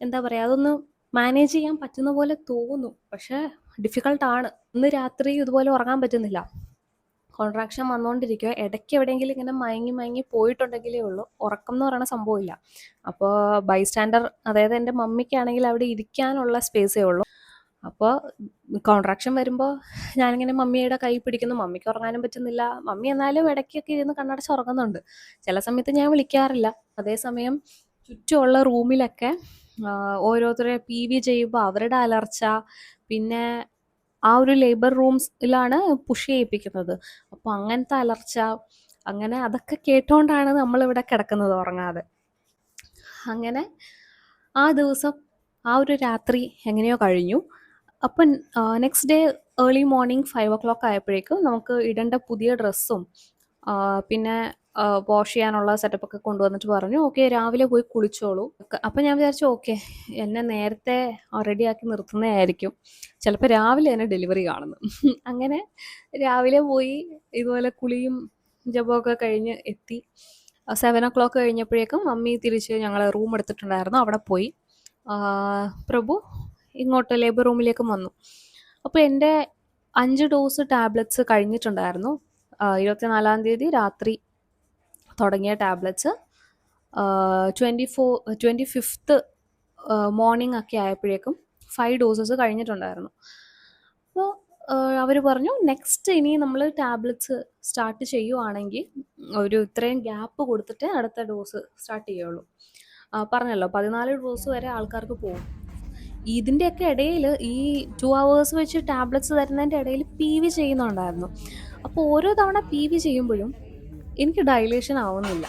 എന്താ പറയുക, അതൊന്ന് മാനേജ് ചെയ്യാൻ പറ്റുന്ന പോലെ തോന്നും. പക്ഷേ ഡിഫിക്കൾട്ടാണ്. ഇന്ന് രാത്രി ഇതുപോലെ ഉറങ്ങാൻ പറ്റുന്നില്ല. കോൺട്രാക്ഷൻ വന്നുകൊണ്ടിരിക്കുക. ഇടയ്ക്ക് എവിടെയെങ്കിലും ഇങ്ങനെ മയങ്ങി മയങ്ങി പോയിട്ടുണ്ടെങ്കിലേ ഉള്ളൂ. ഉറക്കം എന്ന് പറയുന്ന സംഭവമില്ല. അപ്പോൾ ബൈസ്റ്റാൻഡർ, അതായത് എൻ്റെ മമ്മിക്കാണെങ്കിൽ അവിടെ ഇരിക്കാനുള്ള സ്പേസേ ഉള്ളൂ. അപ്പോൾ കോൺട്രാക്ഷൻ വരുമ്പോൾ ഞാനിങ്ങനെ മമ്മിയുടെ കൈ പിടിക്കുന്നു. മമ്മിക്ക് ഉറങ്ങാനും പറ്റുന്നില്ല. മമ്മി എന്നാലും ഇടയ്ക്കൊക്കെ ഇരുന്ന് കണ്ണടച്ച് ഉറങ്ങുന്നുണ്ട്. ചില സമയത്ത് ഞാൻ വിളിക്കാറില്ല. അതേസമയം ചുറ്റുമുള്ള റൂമിലൊക്കെ ഓരോരുത്തരെ PV ചെയ്യുമ്പോൾ അവരുടെ അലർച്ച, പിന്നെ ആ ഒരു ലേബർ റൂംസിലാണ് പുഷ് ചെയ്യിപ്പിക്കുന്നത്. അപ്പോൾ അങ്ങനത്തെ അലർച്ച, അങ്ങനെ അതൊക്കെ കേട്ടോണ്ടാണ് നമ്മളിവിടെ കിടക്കുന്നത് ഉറങ്ങാതെ. അങ്ങനെ ആ ദിവസം, ആ ഒരു രാത്രി എങ്ങനെയോ കഴിഞ്ഞു. അപ്പം next day early morning 5 o'clock ആയപ്പോഴേക്കും നമുക്ക് ഇടേണ്ട പുതിയ ഡ്രസ്സും പിന്നെ വാഷ് ചെയ്യാനുള്ള സെറ്റപ്പൊക്കെ കൊണ്ടുവന്നിട്ട് പറഞ്ഞു, ഓക്കെ രാവിലെ പോയി കുളിച്ചോളൂ. അപ്പം ഞാൻ വിചാരിച്ചു ഓക്കെ, എന്നെ നേരത്തെ റെഡിയാക്കി നിർത്തുന്നതായിരിക്കും, ചിലപ്പോൾ രാവിലെ തന്നെ ഡെലിവറി കാണുന്നു. അങ്ങനെ രാവിലെ പോയി ഇതുപോലെ കുളിയും ജപമൊക്കെ കഴിഞ്ഞ് എത്തി. 7 o'clock കഴിഞ്ഞപ്പോഴേക്കും മമ്മി തിരിച്ച് ഞങ്ങൾ റൂം എടുത്തിട്ടുണ്ടായിരുന്നു, അവിടെ പോയി. പ്രഭു ഇങ്ങോട്ട് ലേബർ റൂമിലേക്ക് വന്നു. അപ്പോൾ എൻ്റെ 5 ഡോസ് ടാബ്ലറ്റ്സ് കഴിഞ്ഞിട്ടുണ്ടായിരുന്നു. 24-ാം തീയതി രാത്രി തുടങ്ങിയ ടാബ്ലറ്റ്സ് 25th മോർണിംഗ് ഒക്കെ ആയപ്പോഴേക്കും 5 ഡോസസ് കഴിഞ്ഞിട്ടുണ്ടായിരുന്നു. അപ്പോൾ അവർ പറഞ്ഞു നെക്സ്റ്റ് ഇനി നമ്മൾ ടാബ്ലറ്റ്സ് സ്റ്റാർട്ട് ചെയ്യുവാണെങ്കിൽ ഒരു ഇത്രയും ഗ്യാപ്പ് കൊടുത്തിട്ട് അടുത്ത ഡോസ് സ്റ്റാർട്ട് ചെയ്യുള്ളൂ. പറഞ്ഞല്ലോ 14 ഡോസ് വരെ ആൾക്കാർക്ക് പോകും. ഇതിൻ്റെയൊക്കെ ഇടയിൽ ഈ 2 hours വെച്ച് ടാബ്ലറ്റ്സ് തരുന്നതിൻ്റെ ഇടയിൽ PV ചെയ്യുന്നുണ്ടായിരുന്നു. അപ്പോൾ ഓരോ തവണ PV ചെയ്യുമ്പോഴും എനിക്ക് ഡൈലേഷൻ ആവുന്നില്ല.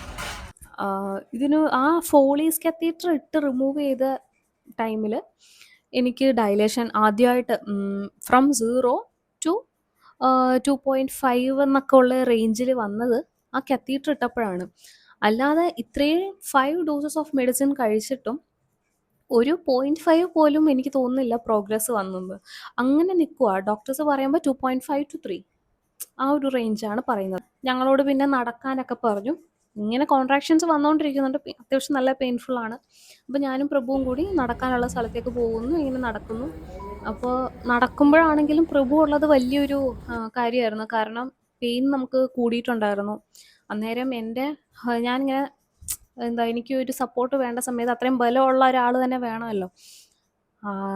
ഇതിന് ആ ഫോളീസ് കത്തീറ്റർ ഇട്ട് റിമൂവ് ചെയ്ത ടൈമിൽ എനിക്ക് ഡൈലേഷൻ ആദ്യമായിട്ട് ഫ്രം 0 to 2.5 എന്നൊക്കെ ഉള്ള റേഞ്ചിൽ വന്നത് ആ കത്തീറ്റർ ഇട്ടപ്പോഴാണ്. അല്ലാതെ ഇത്രയും 5 ഡോസസ് ഓഫ് മെഡിസിൻ കഴിച്ചിട്ടും ഒരു 0.5 പോലും എനിക്ക് തോന്നുന്നില്ല പ്രോഗ്രസ് വന്നത്. അങ്ങനെ നിൽക്കുക. ഡോക്ടേഴ്സ് പറയുമ്പോൾ 2.5 to 3 ആ ഒരു റേഞ്ചാണ് പറയുന്നത്. ഞങ്ങളോട് പിന്നെ നടക്കാനൊക്കെ പറഞ്ഞു. ഇങ്ങനെ കോൺട്രാക്ഷൻസ് വന്നുകൊണ്ടിരിക്കുന്നുണ്ട്, അത്യാവശ്യം നല്ല പെയിൻഫുൾ ആണ്. അപ്പോൾ ഞാനും പ്രഭുവും കൂടി നടക്കാനുള്ള സ്ഥലത്തേക്ക് പോകുന്നു, ഇങ്ങനെ നടക്കുന്നു. അപ്പോൾ നടക്കുമ്പോഴാണെങ്കിലും പ്രഭു ഉള്ളത് വലിയൊരു കാര്യമായിരുന്നു. കാരണം പെയിൻ നമുക്ക് കൂടിയിട്ടുണ്ടായിരുന്നു. അന്നേരം ഞാനിങ്ങനെ എനിക്ക് ഒരു സപ്പോർട്ട് വേണ്ട സമയത്ത് അത്രയും ബലമുള്ള ഒരാൾ തന്നെ വേണമല്ലോ.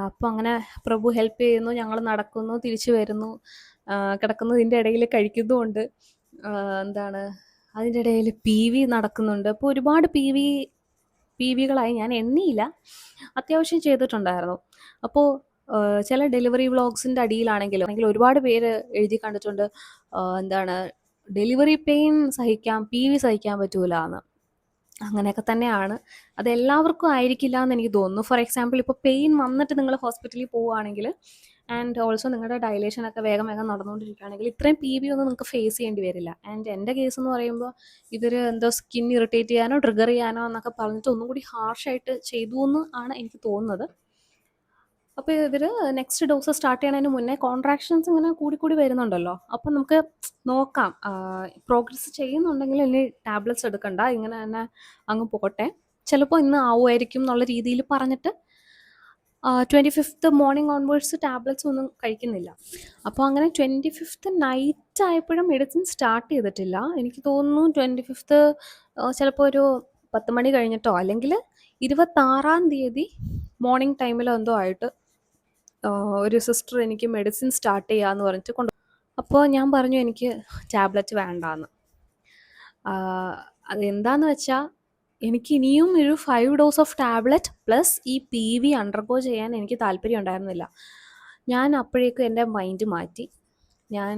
അപ്പോൾ അങ്ങനെ പ്രഭു ഹെൽപ്പ് ചെയ്യുന്നു, ഞങ്ങൾ നടക്കുന്നു, തിരിച്ചു വരുന്നു, കിടക്കുന്നതിൻ്റെ ഇടയിൽ കഴിക്കുന്നുമുണ്ട്. അതിൻ്റെ ഇടയിൽ PV നടക്കുന്നുണ്ട്. അപ്പോൾ ഒരുപാട് PVകളായി. ഞാൻ എണ്ണിയില്ല, അത്യാവശ്യം ചെയ്തിട്ടുണ്ടായിരുന്നു. അപ്പോൾ ചില ഡെലിവറി വ്ളോഗ്സിൻ്റെ അടിയിലാണെങ്കിൽ ഒരുപാട് പേര് എഴുതി കണ്ടിട്ടുണ്ട്, ഡെലിവറി പെയിൻ സഹിക്കാം, PV സഹിക്കാൻ പറ്റൂല എന്ന്. അങ്ങനെയൊക്കെ തന്നെയാണ്. അതെല്ലാവർക്കും ആയിരിക്കില്ല എന്ന് എനിക്ക് തോന്നുന്നു. ഫോർ എക്സാമ്പിൾ, ഇപ്പോൾ പെയിൻ വന്നിട്ട് നിങ്ങൾ ഹോസ്പിറ്റലിൽ പോവുകയാണെങ്കിൽ ആൻഡ് ഓൾസോ നിങ്ങളുടെ ഡൈലേഷനൊക്കെ വേഗം നടന്നുകൊണ്ടിരിക്കുകയാണെങ്കിൽ ഇത്രയും PV ഒന്നും നിങ്ങൾക്ക് ഫേസ് ചെയ്യേണ്ടി വരില്ല. ആൻഡ് എൻ്റെ കേസ് എന്ന് പറയുമ്പോൾ ഇവർ എന്തോ സ്കിൻ ഇറിറ്റേറ്റ് ചെയ്യാനോ ട്രിഗർ ചെയ്യാനോ എന്നൊക്കെ പറഞ്ഞിട്ട് ഒന്നും കൂടി ഹാർഷായിട്ട് ചെയ്തു എന്ന് ആണ് എനിക്ക് തോന്നുന്നത്. അപ്പോൾ ഇവർ നെക്സ്റ്റ് ഡോസ് സ്റ്റാർട്ട് ചെയ്യണതിന് മുന്നേ കോൺട്രാക്ഷൻസ് ഇങ്ങനെ കൂടി വരുന്നുണ്ടല്ലോ, അപ്പം നമുക്ക് നോക്കാം, പ്രോഗ്രസ് ചെയ്യുന്നുണ്ടെങ്കിൽ ഇനി ടാബ്ലറ്റ്സ് എടുക്കണ്ട, ഇങ്ങനെ തന്നെ അങ്ങ് പോട്ടെ, ചിലപ്പോൾ ഇന്ന് ആവുമായിരിക്കും എന്നുള്ള രീതിയിൽ പറഞ്ഞിട്ട് 25th മോർണിംഗ് ഓൺവേർഡ്സ് ടാബ്ലറ്റ്സ് ഒന്നും കഴിക്കുന്നില്ല. അപ്പോൾ അങ്ങനെ 25th നൈറ്റ് ആയപ്പോഴും മെഡിസിൻ സ്റ്റാർട്ട് ചെയ്തിട്ടില്ല. എനിക്ക് തോന്നുന്നു 25th ചിലപ്പോൾ ഒരു 10 മണി കഴിഞ്ഞിട്ടോ അല്ലെങ്കിൽ 26-ാം തീയതി മോർണിംഗ് ടൈമിലോ എന്തോ ആയിട്ട് ഒരു സിസ്റ്റർ എനിക്ക് മെഡിസിൻ സ്റ്റാർട്ട് ചെയ്യാമെന്ന് പറഞ്ഞിട്ട് അപ്പോൾ ഞാൻ പറഞ്ഞു എനിക്ക് ടാബ്ലറ്റ് വേണ്ടാന്ന്. അതെന്താന്ന് വെച്ചാൽ എനിക്ക് ഇനിയും ഒരു 5 ഡോസ് ഓഫ് ടാബ്ലറ്റ് പ്ലസ് ഈ PV അണ്ടർഗോ ചെയ്യാൻ എനിക്ക് താല്പര്യം ഉണ്ടായിരുന്നില്ല. ഞാൻ അപ്പോഴേക്കും എൻ്റെ മൈൻഡ് മാറ്റി. ഞാൻ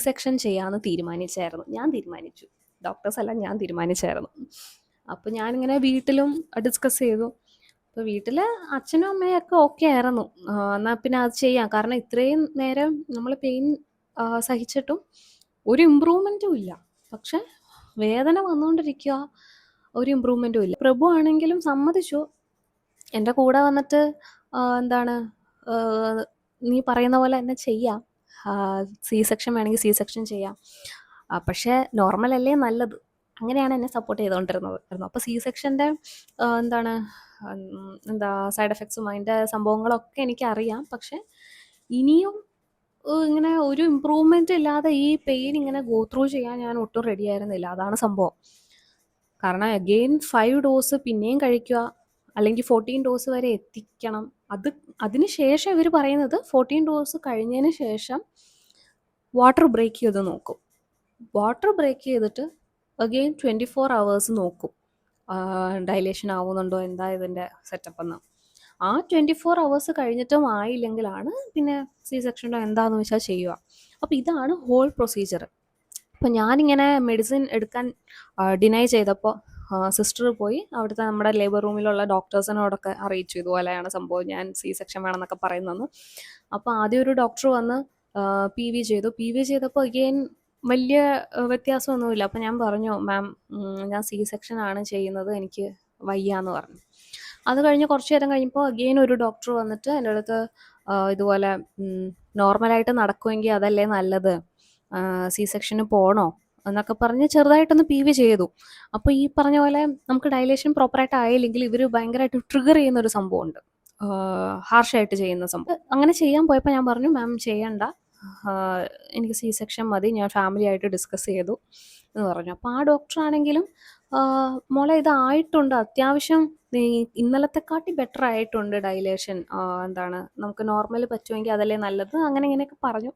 സെക്ഷൻ ചെയ്യാമെന്ന് തീരുമാനിച്ചു. ഡോക്ടേഴ്സ് അല്ല, ഞാൻ തീരുമാനിച്ചായിരുന്നു. അപ്പോൾ ഞാനിങ്ങനെ വീട്ടിലും ഡിസ്കസ് ചെയ്തു. അപ്പോൾ വീട്ടിൽ അച്ഛനും അമ്മയൊക്കെ ഓക്കെ ആയിരുന്നു. എന്നാൽ പിന്നെ അത് ചെയ്യാം, കാരണം ഇത്രയും നേരം നമ്മൾ പെയിൻ സഹിച്ചിട്ടും ഒരു ഇമ്പ്രൂവ്മെൻറ്റും ഇല്ല. പക്ഷെ വേദന വന്നുകൊണ്ടിരിക്കുക, ഒരു ഇമ്പ്രൂവ്മെൻറ്റും ഇല്ല. പ്രഭു ആണെങ്കിലും സമ്മതിച്ചു, എൻ്റെ കൂടെ വന്നിട്ട് എന്താണ് നീ പറയുന്ന പോലെ തന്നെ ചെയ്യാം, സി സെക്ഷൻ വേണമെങ്കിൽ സി സെക്ഷൻ ചെയ്യാം, പക്ഷേ നോർമൽ അല്ലേ നല്ലത്, അങ്ങനെയാണ് എന്നെ സപ്പോർട്ട് ചെയ്തുകൊണ്ടിരുന്നത്. അപ്പോൾ സി സെക്ഷൻ്റെ എന്താണ് എന്താ സൈഡ് എഫക്ട്സും അതിൻ്റെ സംഭവങ്ങളൊക്കെ എനിക്കറിയാം. പക്ഷേ ഇനിയും ഇങ്ങനെ ഒരു ഇമ്പ്രൂവ്മെൻ്റ് ഇല്ലാതെ ഈ പെയിൻ ഇങ്ങനെ ഗോ ത്രൂ ചെയ്യാൻ ഞാൻ ഒട്ടും റെഡി ആയിരുന്നില്ല. അതാണ് സംഭവം. കാരണം അഗെയിൻ 5 ഡോസ് പിന്നെയും കഴിക്കുക, അല്ലെങ്കിൽ 14 ഡോസ് വരെ എത്തിക്കണം. അതിന് ശേഷം ഇവർ പറയുന്നത് 14 ഡോസ് കഴിഞ്ഞതിന് ശേഷം വാട്ടർ ബ്രേക്ക് ചെയ്ത് നോക്കും. വാട്ടർ ബ്രേക്ക് ചെയ്തിട്ട് അഗെയിൻ 24 hours നോക്കും ഡൈലേഷൻ ആവുന്നുണ്ടോ, എന്താ ഇതിൻ്റെ സെറ്റപ്പ് എന്ന്. ആ 24 hours കഴിഞ്ഞിട്ടും ആയില്ലെങ്കിലാണ് പിന്നെ സി സെക്ഷനോ എന്താണെന്ന് വെച്ചാൽ ചെയ്യുക. അപ്പോൾ ഇതാണ് ഹോൾ പ്രൊസീജിയർ. അപ്പോൾ ഞാനിങ്ങനെ മെഡിസിൻ എടുക്കാൻ ഡിനൈ ചെയ്തപ്പോൾ സിസ്റ്റർ പോയി അവിടുത്തെ നമ്മുടെ ലേബർ റൂമിലുള്ള ഡോക്ടേഴ്സിനോടൊക്കെ അറിയിച്ചു, ഇതുപോലെയാണ് സംഭവം, ഞാൻ സി സെക്ഷൻ വേണമെന്നൊക്കെ പറയുന്നെന്ന്. അപ്പോൾ ആദ്യം ഒരു ഡോക്ടർ വന്ന് PV ചെയ്തു. PV ചെയ്തപ്പോൾ അഗെയിൻ വലിയ വ്യത്യാസമൊന്നുമില്ല. അപ്പോൾ ഞാൻ പറഞ്ഞു, മാം ഞാൻ സി സെക്ഷൻ ആണ് ചെയ്യുന്നത്, എനിക്ക് വയ്യാന്ന് പറഞ്ഞു. അത് കഴിഞ്ഞ് കുറച്ച് നേരം കഴിഞ്ഞപ്പോൾ അഗെയിൻ ഒരു ഡോക്ടർ വന്നിട്ട് എൻ്റെ അടുത്ത് ഇതുപോലെ നോർമലായിട്ട് നടക്കുമെങ്കിൽ അതല്ലേ നല്ലത്, സി സെക്ഷന് പോകണോ എന്നൊക്കെ പറഞ്ഞ് ചെറുതായിട്ടൊന്ന് PV ചെയ്തു. അപ്പോൾ ഈ പറഞ്ഞ പോലെ നമുക്ക് ഡൈലേഷൻ പ്രോപ്പറായിട്ട് ആയില്ലെങ്കിൽ ഇവർ ഭയങ്കരമായിട്ട് ട്രിഗർ ചെയ്യുന്നൊരു സംഭവമുണ്ട്, ഹാർഷായിട്ട് ചെയ്യുന്ന സംഭവം. അങ്ങനെ ചെയ്യാൻ പോയപ്പോൾ ഞാൻ പറഞ്ഞു, മാം ചെയ്യണ്ട, എനിക്ക് സി സെക്ഷൻ മതി, ഞാൻ ഫാമിലി ആയിട്ട് ഡിസ്കസ് ചെയ്തു എന്ന് പറഞ്ഞു. അപ്പോൾ ആ ഡോക്ടറാണെങ്കിലും മോളെ ഇതായിട്ടുണ്ട്, അത്യാവശ്യം ഇന്നലത്തെക്കാട്ടി ബെറ്റർ ആയിട്ടുണ്ട് ഡൈലേഷൻ, എന്താണ് നമുക്ക് നോർമൽ പറ്റുമെങ്കിൽ അതല്ലേ നല്ലത്, അങ്ങനെ ഇങ്ങനെയൊക്കെ പറഞ്ഞു.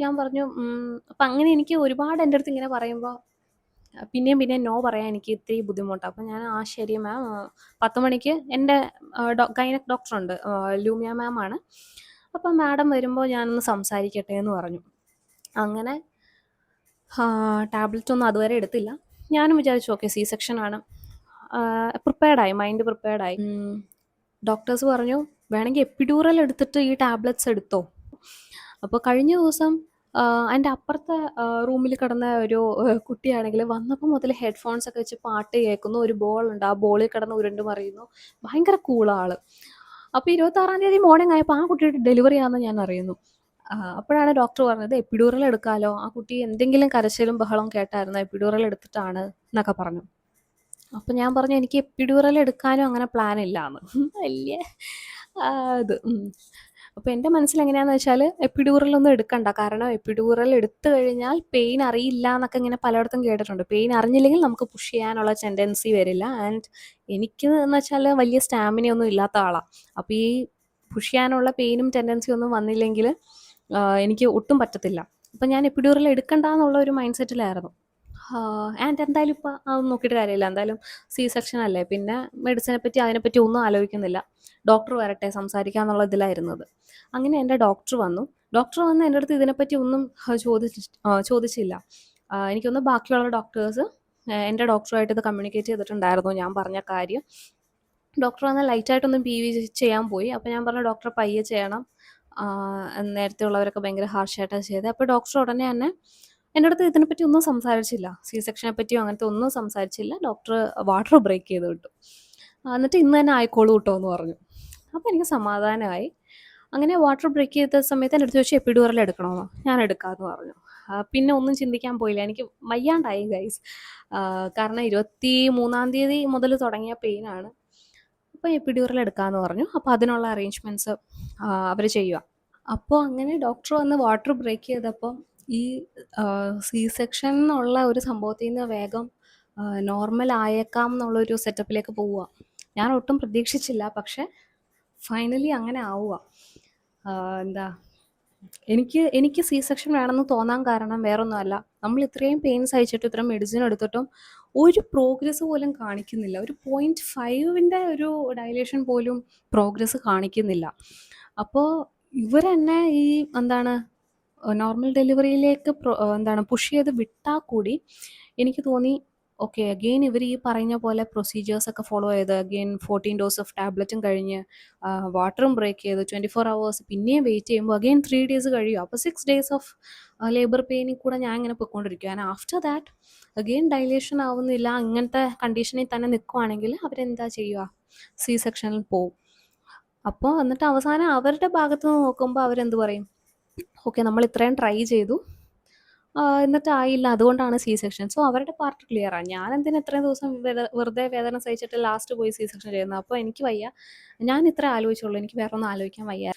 ഞാൻ പറഞ്ഞു അപ്പം അങ്ങനെ എനിക്ക് ഒരുപാട് എൻ്റെ അടുത്ത് ഇങ്ങനെ പറയുമ്പോൾ പിന്നെയും പിന്നെയും നോ പറയാൻ എനിക്ക് ഇത്തിരി ബുദ്ധിമുട്ടാണ്. അപ്പം ഞാൻ ശരി മാം, 10 മണിക്ക് എൻ്റെ ഗൈനക് ഡോക്ടറുണ്ട്, ലൂമിയ മാം ആണ്, അപ്പം മാഡം വരുമ്പോൾ ഞാനൊന്ന് സംസാരിക്കട്ടെ എന്ന് പറഞ്ഞു. അങ്ങനെ ടാബ്ലറ്റ് ഒന്നും അതുവരെ എടുത്തില്ല. ഞാനും വിചാരിച്ചു ഓക്കെ സി സെക്ഷൻ ആണ്, പ്രിപ്പയർഡായി, മൈൻഡ് പ്രിപ്പയർഡായി. ഡോക്ടേഴ്സ് പറഞ്ഞു വേണമെങ്കിൽ എപ്പിഡ്യൂറൽ എടുത്തിട്ട് ഈ ടാബ്ലറ്റ്സ് എടുത്തോ. അപ്പോൾ കഴിഞ്ഞ ദിവസം എൻ്റെ അപ്പുറത്തെ റൂമിൽ കിടന്ന ഒരു കുട്ടിയാണെങ്കിൽ വന്നപ്പോൾ മുതൽ ഹെഡ്ഫോൺസ് ഒക്കെ വെച്ച് പാട്ട് കേൾക്കുന്നു, ഒരു ബോൾ ഉണ്ട്, ആ ബോളിൽ കിടന്ന് ഉരുണ്ട് മറിയുന്നു, ഭയങ്കര കൂളാള്. അപ്പോൾ 26-ാം തീയതി മോർണിംഗ് ആയപ്പോൾ ആ കുട്ടിയുടെ ഡെലിവറി ആണെന്ന് ഞാൻ അറിയുന്നു. അപ്പോഴാണ് ഡോക്ടർ പറഞ്ഞത് എപ്പിഡ്യൂറൽ എടുക്കാമല്ലോ, ആ കുട്ടി എന്തെങ്കിലും കരച്ചിലും ബഹളവും കേട്ടായിരുന്നു, എപ്പിഡ്യൂറൽ എടുത്തിട്ടാണ് എന്നൊക്കെ പറഞ്ഞു. അപ്പം ഞാൻ പറഞ്ഞു എനിക്ക് എപ്പിഡ്യൂറൽ എടുക്കാനും അങ്ങനെ പ്ലാൻ ഇല്ലാന്ന്. വലിയ ഇത്. അപ്പോൾ എൻ്റെ മനസ്സിൽ എങ്ങനെയാണെന്ന് വെച്ചാൽ എപ്പിഡ്യൂറലൊന്നും എടുക്കണ്ട, കാരണം എപ്പിഡ്യൂറൽ എടുത്തു കഴിഞ്ഞാൽ പെയിൻ അറിയില്ല എന്നൊക്കെ ഇങ്ങനെ പലയിടത്തും കേട്ടിട്ടുണ്ട്. പെയിൻ അറിഞ്ഞില്ലെങ്കിൽ നമുക്ക് പുഷ് ചെയ്യാനുള്ള ടെൻഡൻസി വരില്ല. ആൻഡ് എനിക്ക് എന്ന് വെച്ചാൽ വലിയ സ്റ്റാമിനയൊന്നും ഇല്ലാത്ത ആളാണ്. അപ്പോൾ ഈ പുഷ് ചെയ്യാനുള്ള പെയിനും ടെൻഡൻസിയും ഒന്നും വന്നില്ലെങ്കിൽ എനിക്ക് ഒട്ടും പറ്റത്തില്ല. അപ്പം ഞാൻ എപ്പിഡ്യൂറൽ എടുക്കണ്ട എന്നുള്ള ഒരു മൈൻഡ് സെറ്റിലായിരുന്നു. ആൻഡ് എന്തായാലും ഇപ്പോൾ അതൊന്നും നോക്കിയിട്ട് കാര്യമില്ല, എന്തായാലും സി സെക്ഷൻ അല്ലേ, പിന്നെ മെഡിസിനെ പറ്റി അതിനെപ്പറ്റി ഒന്നും ആലോചിക്കുന്നില്ല, ഡോക്ടർ വരട്ടെ സംസാരിക്കുക എന്നുള്ള ഇതിലായിരുന്നത്. അങ്ങനെ എൻ്റെ ഡോക്ടർ വന്നു എൻ്റെ അടുത്ത് ഇതിനെപ്പറ്റി ഒന്നും ചോദിച്ചില്ല. എനിക്കൊന്ന് ബാക്കിയുള്ള ഡോക്ടേഴ്സ് എൻ്റെ ഡോക്ടറുമായിട്ട് ഇത് കമ്മ്യൂണിക്കേറ്റ് ചെയ്തിട്ടുണ്ടായിരുന്നു ഞാൻ പറഞ്ഞ കാര്യം. ഡോക്ടർ വന്ന് ലൈറ്റായിട്ടൊന്ന് PV ചെയ്യാൻ പോയി. അപ്പോൾ ഞാൻ പറഞ്ഞു ഡോക്ടർ പയ്യെ ചെയ്യണം, നേരത്തെ ഉള്ളവരൊക്കെ ഭയങ്കര ഹാർഷായിട്ടാണ് ചെയ്തത്. അപ്പോൾ ഡോക്ടർ ഉടനെ തന്നെ എൻ്റെ അടുത്ത് ഇതിനെപ്പറ്റി ഒന്നും സംസാരിച്ചില്ല, സി സെക്ഷനെ പറ്റിയോ അങ്ങനത്തെ ഒന്നും സംസാരിച്ചില്ല. ഡോക്ടർ വാട്ടർ ബ്രേക്ക് ചെയ്ത് വിട്ടു. എന്നിട്ട് ഇന്ന് തന്നെ ആയിക്കോളൂ കേട്ടോ എന്ന് പറഞ്ഞു. അപ്പോൾ എനിക്ക് സമാധാനമായി. അങ്ങനെ വാട്ടർ ബ്രേക്ക് ചെയ്ത സമയത്ത് എൻ്റെ അടുത്ത് ചോദിച്ചു എപ്പിഡ്യൂറൽ എടുക്കണമെന്നോ, ഞാൻ എടുക്കാമെന്ന് പറഞ്ഞു. പിന്നെ ഒന്നും ചിന്തിക്കാൻ പോയില്ല, എനിക്ക് വയ്യാണ്ടായി ഗൈസ്. കാരണം 23-ാം തീയതി മുതൽ തുടങ്ങിയ പെയിനാണ്. അപ്പോൾ എപ്പിഡ്യൂറൽ എടുക്കാമെന്ന് പറഞ്ഞു. അപ്പോൾ അതിനുള്ള അറേഞ്ച്മെൻറ്റ്സ് അവർ ചെയ്യുക. അപ്പോൾ അങ്ങനെ ഡോക്ടർ വന്ന് വാട്ടർ ബ്രേക്ക് ചെയ്തപ്പോൾ ഈ സി സെക്ഷൻ എന്നുള്ള ഒരു സംഭവത്തിൽ നിന്ന് വേഗം നോർമൽ ആയേക്കാം എന്നുള്ളൊരു സെറ്റപ്പിലേക്ക് പോവുക. ഞാൻ ഒട്ടും പ്രതീക്ഷിച്ചില്ല, പക്ഷെ ഫൈനലി അങ്ങനെ ആവുക. എന്താ എനിക്ക് സി സെക്ഷൻ വേണമെന്ന് തോന്നാൻ കാരണം വേറൊന്നുമല്ല, നമ്മൾ ഇത്രയും പെയിൻ സഹിച്ചിട്ട് ഇത്രയും മെഡിസിൻ എടുത്തിട്ടും ഒരു പ്രോഗ്രസ് പോലും കാണിക്കുന്നില്ല. ഒരു 0.5-ൻ്റെ ഒരു ഡൈലേഷൻ പോലും പ്രോഗ്രസ് കാണിക്കുന്നില്ല. അപ്പോൾ ഇവർ തന്നെ ഈ എന്താണ് നോർമൽ ഡെലിവറിയിലേക്ക് പുഷ് ചെയ്ത് വിട്ടാൽ കൂടി എനിക്ക് തോന്നി ഓക്കെ അഗെയിൻ ഇവർ ഈ പറഞ്ഞ പോലെ പ്രൊസീജിയേഴ്സൊക്കെ ഫോളോ ചെയ്ത് അഗെയിൻ 14 ഡോസ് ഓഫ് ടാബ്ലറ്റും കഴിഞ്ഞ് വാട്ടറും ബ്രേക്ക് ചെയ്ത് 24 hours പിന്നെയും വെയിറ്റ് ചെയ്യുമ്പോൾ അഗെയിൻ 3 days കഴിയും. അപ്പോൾ 6 days ഓഫ് ലേബർ പെയിനിൽ കൂടെ ഞാൻ ഇങ്ങനെ പോയിക്കൊണ്ടിരിക്കുക. And after that again dilation ആവുന്നില്ല, ഇങ്ങനത്തെ കണ്ടീഷനിൽ തന്നെ നിൽക്കുവാണെങ്കിൽ അവരെന്താ ചെയ്യുക, സി സെക്ഷനിൽ പോവും. അപ്പോൾ എന്നിട്ട് അവസാനം അവരുടെ ഭാഗത്ത് നിന്ന് നോക്കുമ്പോൾ അവരെന്ത് പറയും, ഓക്കെ നമ്മൾ ഇത്രയും ട്രൈ ചെയ്തു, എന്നിട്ട് ആയില്ല, അതുകൊണ്ടാണ് സി സെക്ഷൻ. സോ അവരുടെ പാർട്ട് ക്ലിയറാണ്. ഞാൻ എന്തിനാ ഇത്രയും ദിവസം വെറുതെ വേദന സഹിച്ചിട്ട് ലാസ്റ്റ് പോയി സി സെക്ഷൻ ചെയ്യുന്നത്? അപ്പോൾ എനിക്ക് വയ്യ, ഞാൻ ഇത്ര ആലോചിച്ചുള്ളൂ, എനിക്ക് വേറെ ഒന്നും ആലോചിക്കാൻ വയ്യ.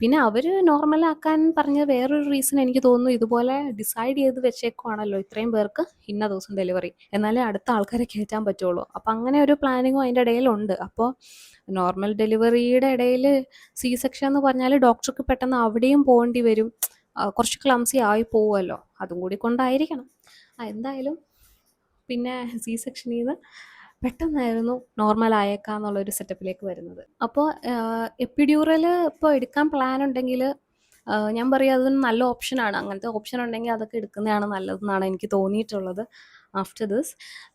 പിന്നെ അവർ നോർമലാക്കാൻ പറഞ്ഞ വേറൊരു റീസൺ എനിക്ക് തോന്നുന്നു, ഇതുപോലെ ഡിസൈഡ് ചെയ്ത് വെച്ചേക്കുവാണല്ലോ ഇത്രയും പേർക്ക് ഇന്ന ദിവസം ഡെലിവറി, എന്നാലേ അടുത്ത ആൾക്കാരെ കയറ്റാൻ പറ്റുള്ളൂ. അപ്പം അങ്ങനെ ഒരു പ്ലാനിങ്ങും അതിൻ്റെ ഇടയിലുണ്ട്. അപ്പോൾ നോർമൽ ഡെലിവറിയുടെ ഇടയിൽ സി സെക്ഷൻ എന്ന് പറഞ്ഞാൽ ഡോക്ടർക്ക് പെട്ടെന്ന് അവിടെയും പോകേണ്ടി വരും, കുറച്ച് ക്ലംസി ആയി പോവുമല്ലോ, അതും കൂടി കൊണ്ടായിരിക്കണം. എന്തായാലും പിന്നെ സി സെക്ഷനിൽ നിന്ന് പെട്ടെന്നായിരുന്നു നോർമൽ ആയേക്കാം എന്നുള്ളൊരു സെറ്റപ്പിലേക്ക് വരുന്നത്. അപ്പോൾ എപ്പിഡ്യൂറൽ ഇപ്പോൾ എടുക്കാൻ പ്ലാൻ ഉണ്ടെങ്കിൽ ഞാൻ പറയും അതൊരു നല്ല ഓപ്ഷനാണ്. അങ്ങനത്തെ ഓപ്ഷൻ ഉണ്ടെങ്കിൽ അതൊക്കെ എടുക്കുന്നതാണ് നല്ലതെന്നാണ് എനിക്ക് തോന്നിയിട്ടുള്ളത്. ആഫ്റ്റർ ദിസ്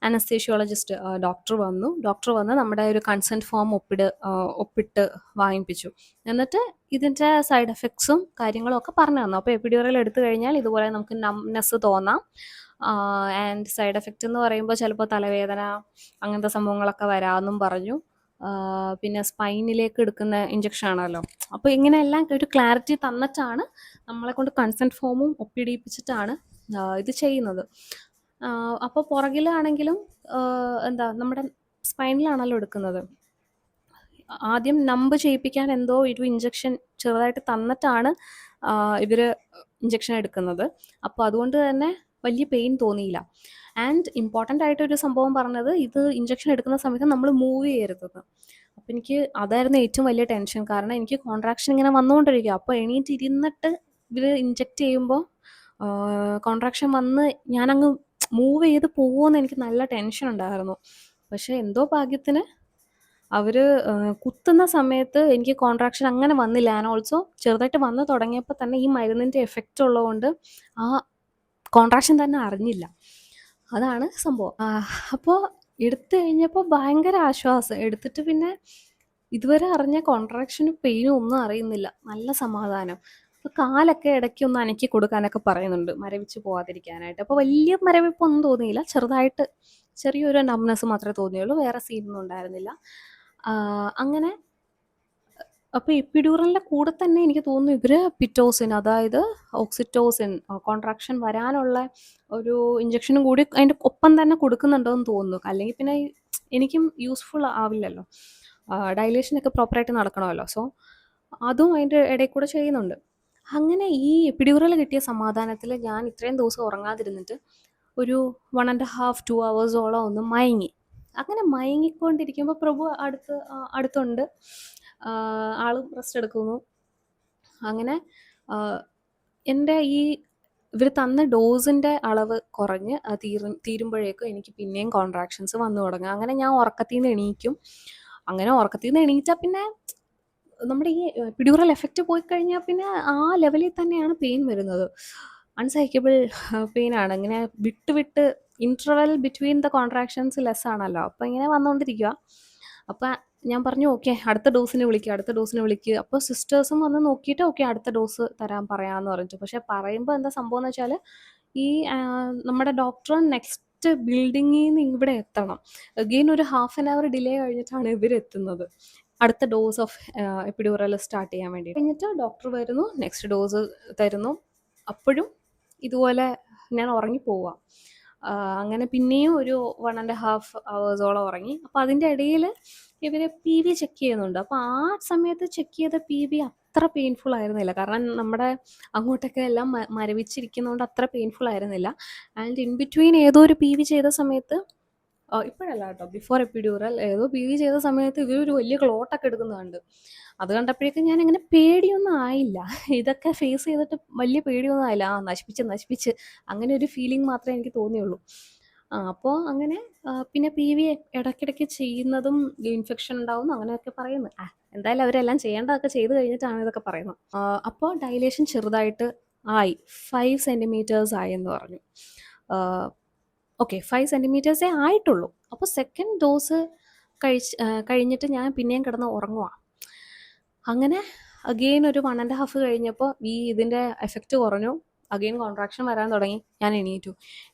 അനസ്തേഷ്യോളജിസ്റ്റ് ഡോക്ടർ വന്ന് നമ്മുടെ ഒരു കൺസെൻറ്റ് ഫോം ഒപ്പിട്ട് വാങ്ങിപ്പിച്ചു. എന്നിട്ട് ഇതിൻ്റെ സൈഡ് എഫക്ട്സും കാര്യങ്ങളും ഒക്കെ പറഞ്ഞു തന്നു. അപ്പോൾ എപ്പിഡ്യൂറൽ എടുത്തു കഴിഞ്ഞാൽ ഇതുപോലെ നമുക്ക് നംനെസ് തോന്നാം, ആൻഡ് സൈഡ് എഫക്റ്റ് എന്ന് പറയുമ്പോൾ ചിലപ്പോൾ തലവേദന അങ്ങനത്തെ സംഭവങ്ങളൊക്കെ വരാമെന്നും പറഞ്ഞു. പിന്നെ സ്പൈനിലേക്ക് എടുക്കുന്ന ഇഞ്ചക്ഷൻ ആണല്ലോ. അപ്പോൾ ഇങ്ങനെയെല്ലാം ഒരു ക്ലാരിറ്റി തന്നിട്ടാണ് നമ്മളെ കൊണ്ട് കൺസെൻറ്റ് ഫോമും ഒപ്പിടിപ്പിച്ചിട്ടാണ് ഇത് ചെയ്യുന്നത്. അപ്പോൾ പുറകിലാണെങ്കിലും എന്താ നമ്മുടെ സ്പൈനിലാണല്ലോ എടുക്കുന്നത്. ആദ്യം നമ്പ് ചെയ്യിപ്പിക്കാൻ എന്തോ ഒരു ഇഞ്ചക്ഷൻ ചെറുതായിട്ട് തന്നിട്ടാണ് ഇവർ ഇഞ്ചക്ഷൻ എടുക്കുന്നത്. അപ്പോൾ അതുകൊണ്ട് തന്നെ വലിയ പെയിൻ തോന്നിയില്ല. ആൻഡ് ഇമ്പോർട്ടൻ്റ് ആയിട്ടൊരു സംഭവം പറഞ്ഞത്, ഇത് ഇഞ്ചക്ഷൻ എടുക്കുന്ന സമയത്ത് നമ്മൾ മൂവ് ചെയ്യരുതെന്ന്. അപ്പോൾ എനിക്ക് അതായിരുന്നു ഏറ്റവും വലിയ ടെൻഷൻ. കാരണം എനിക്ക് കോൺട്രാക്ഷൻ ഇങ്ങനെ വന്നുകൊണ്ടിരിക്കുക. അപ്പോൾ എണീറ്റിരുന്നിട്ട് ഇവർ ഇഞ്ചക്റ്റ് ചെയ്യുമ്പോൾ കോൺട്രാക്ഷൻ വന്ന് ഞാനങ്ങ് മൂവ് ചെയ്ത് പോകുമെന്ന് എനിക്ക് നല്ല ടെൻഷൻ ഉണ്ടായിരുന്നു. പക്ഷേ എന്തോ ഭാഗ്യത്തിന് അവർ കുത്തുന്ന സമയത്ത് എനിക്ക് കോൺട്രാക്ഷൻ അങ്ങനെ വന്നില്ല. ആൻഡ് ഓൾസോ ചെറുതായിട്ട് വന്ന് തുടങ്ങിയപ്പോൾ തന്നെ ഈ മരുന്നിൻ്റെ എഫക്റ്റ് ഉള്ളതുകൊണ്ട് ആ കോൺട്രാക്ഷൻ തന്നെ അറിഞ്ഞില്ല. അതാണ് സംഭവം. അപ്പോൾ എടുത്തു കഴിഞ്ഞപ്പോൾ ഭയങ്കര ആശ്വാസം. എടുത്തിട്ട് പിന്നെ ഇതുവരെ അറിഞ്ഞ കോൺട്രാക്ഷനും പെയിനും ഒന്നും അറിയുന്നില്ല. നല്ല സമാധാനം. അപ്പോൾ കാലൊക്കെ ഇടയ്ക്ക് ഒന്ന് അനക്കി കൊടുക്കാനൊക്കെ പറയുന്നുണ്ട്, മരവിച്ച് പോകാതിരിക്കാനായിട്ട്. അപ്പോൾ വലിയ മരവിപ്പൊന്നും തോന്നിയില്ല, ചെറിയൊരു നംനെസ് മാത്രമേ തോന്നിയുള്ളൂ, വേറെ സീനൊന്നും ഉണ്ടായിരുന്നില്ല. അങ്ങനെ അപ്പോൾ എപ്പിഡ്യൂറലിൻ്റെ കൂടെ തന്നെ എനിക്ക് തോന്നുന്നു ഇവർ പിറ്റോസിൻ, അതായത് ഓക്സിറ്റോസിൻ, കോൺട്രാക്ഷൻ വരാനുള്ള ഒരു ഇഞ്ചക്ഷനും കൂടി അതിൻ്റെ ഒപ്പം തന്നെ കൊടുക്കുന്നുണ്ടെന്ന് തോന്നുന്നു. അല്ലെങ്കിൽ പിന്നെ എനിക്കും യൂസ്ഫുൾ ആവില്ലല്ലോ, ഡൈലേഷനൊക്കെ പ്രോപ്പറായിട്ട് നടക്കണമല്ലോ. സോ അതും അതിൻ്റെ ഇടയിൽ കൂടെ ചെയ്യുന്നുണ്ട്. അങ്ങനെ ഈ എപ്പിഡ്യൂറൽ കിട്ടിയ സമാധാനത്തിൽ ഞാൻ ഇത്രയും ദിവസം ഉറങ്ങാതിരുന്നിട്ട് ഒരു 1.5 2 hours ഒന്ന് മയങ്ങി. അങ്ങനെ മയങ്ങിക്കൊണ്ടിരിക്കുമ്പോൾ പ്രഭു അടുത്തുണ്ട്, ആളും റെസ്റ്റ് എടുക്കുന്നു. അങ്ങനെ എൻ്റെ ഈ ഇവർ തന്ന ഡോസിൻ്റെ അളവ് കുറഞ്ഞ് തീരുമ്പോഴേക്കും എനിക്ക് പിന്നെയും കോൺട്രാക്ഷൻസ് വന്നു തുടങ്ങും. അങ്ങനെ ഞാൻ ഉറക്കത്തിൽ നിന്ന് എണീക്കും. അങ്ങനെ ഉറക്കത്തിൽ നിന്ന് എണീറ്റാൽ പിന്നെ നമ്മുടെ ഈ എപ്പിഡ്യൂറൽ എഫക്റ്റ് പോയി കഴിഞ്ഞാൽ പിന്നെ ആ ലെവലിൽ തന്നെയാണ് പെയിൻ വരുന്നത്. അൺസൈക്കബിൾ പെയിനാണ്. ഇങ്ങനെ വിട്ട് interval between the contractions less ആണല്ലോ. അപ്പോൾ ഇങ്ങനെ വന്നുകൊണ്ടിരിക്കുക. അപ്പോൾ ഞാൻ പറഞ്ഞു ഓക്കെ അടുത്ത ഡോസിന് വിളിക്കുക. അപ്പോൾ സിസ്റ്റേഴ്സും വന്ന് നോക്കിയിട്ട് ഓക്കെ അടുത്ത ഡോസ് തരാൻ പറയാമെന്ന് പറഞ്ഞിട്ട്. പക്ഷേ പറയുമ്പോൾ എന്താ സംഭവം എന്ന് വെച്ചാൽ ഈ നമ്മുടെ ഡോക്ടർ നെക്സ്റ്റ് ബിൽഡിങ്ങിൽ നിന്ന് ഇവിടെ എത്തണം. അഗെയിൻ ഒരു 1/2 hour ഡിലേ കഴിഞ്ഞിട്ടാണ് ഇവരെത്തുന്നത് അടുത്ത ഡോസ് ഓഫ് എപ്പിഡ്യൂറൽ സ്റ്റാർട്ട് ചെയ്യാൻ വേണ്ടി. കഴിഞ്ഞിട്ട് ഡോക്ടർ വരുന്നു, നെക്സ്റ്റ് ഡോസ് തരുന്നു. അപ്പോഴും ഇതുപോലെ ഞാൻ ഉറങ്ങിപ്പോവുക. അങ്ങനെ പിന്നെയും ഒരു 1.5 hours ഉറങ്ങി. അപ്പോൾ അതിൻ്റെ ഇടയിൽ ഇവർ പി വി ചെക്ക് ചെയ്യുന്നുണ്ട്. അപ്പോൾ ആ സമയത്ത് ചെക്ക് ചെയ്ത പി വി അത്ര പെയിൻഫുൾ ആയിരുന്നില്ല. കാരണം നമ്മുടെ അങ്ങോട്ടൊക്കെ എല്ലാം മരവിച്ചിരിക്കുന്നതുകൊണ്ട് അത്ര പെയിൻഫുൾ ആയിരുന്നില്ല. ആൻഡ് ഇൻ ബിറ്റ്വീൻ ഏതോ ഒരു പി വി ചെയ്ത സമയത്ത്, ഇപ്പോഴല്ല കേട്ടോ, ബിഫോർ എപ്പിഡ്യൂറൽ ഏതോ പി വി ചെയ്ത സമയത്ത് ഇവരൊരു വലിയ ക്ലോട്ടൊക്കെ എടുക്കുന്നുണ്ട്. അത് കണ്ടപ്പോഴേക്കും ഞാൻ അങ്ങനെ പേടിയൊന്നും ആയില്ല. ഇതൊക്കെ ഫേസ് ചെയ്തിട്ട് വലിയ പേടിയൊന്നും ആയില്ല. നശിപ്പിച്ച് അങ്ങനെ ഒരു ഫീലിംഗ് മാത്രമേ എനിക്ക് തോന്നിയുള്ളൂ. അപ്പോൾ അങ്ങനെ പിന്നെ പി വി ഇടയ്ക്കിടയ്ക്ക് ചെയ്യുന്നതും ഇൻഫെക്ഷൻ ഉണ്ടാവും അങ്ങനെയൊക്കെ പറയുന്നു. എന്തായാലും അവരെല്ലാം ചെയ്യേണ്ടതൊക്കെ ചെയ്ത് കഴിഞ്ഞിട്ടാണ് ഇതൊക്കെ പറയുന്നത്. അപ്പോൾ ഡൈലേഷൻ ചെറുതായിട്ട് ആയി, 5 centimeters ആയി എന്ന് പറഞ്ഞു. ഓക്കെ 5 centimeters ആയിട്ടുള്ളൂ. അപ്പോൾ സെക്കൻഡ് ഡോസ് കഴിഞ്ഞിട്ട് ഞാൻ പിന്നെയും കിടന്ന് ഉറങ്ങുക. അങ്ങനെ അഗെയിൻ ഒരു 1.5 കഴിഞ്ഞപ്പോൾ ഇതിൻ്റെ എഫക്റ്റ് കുറഞ്ഞു. അഗെയിൻ കോൺട്രാക്ഷൻ വരാൻ തുടങ്ങി. ഞാൻ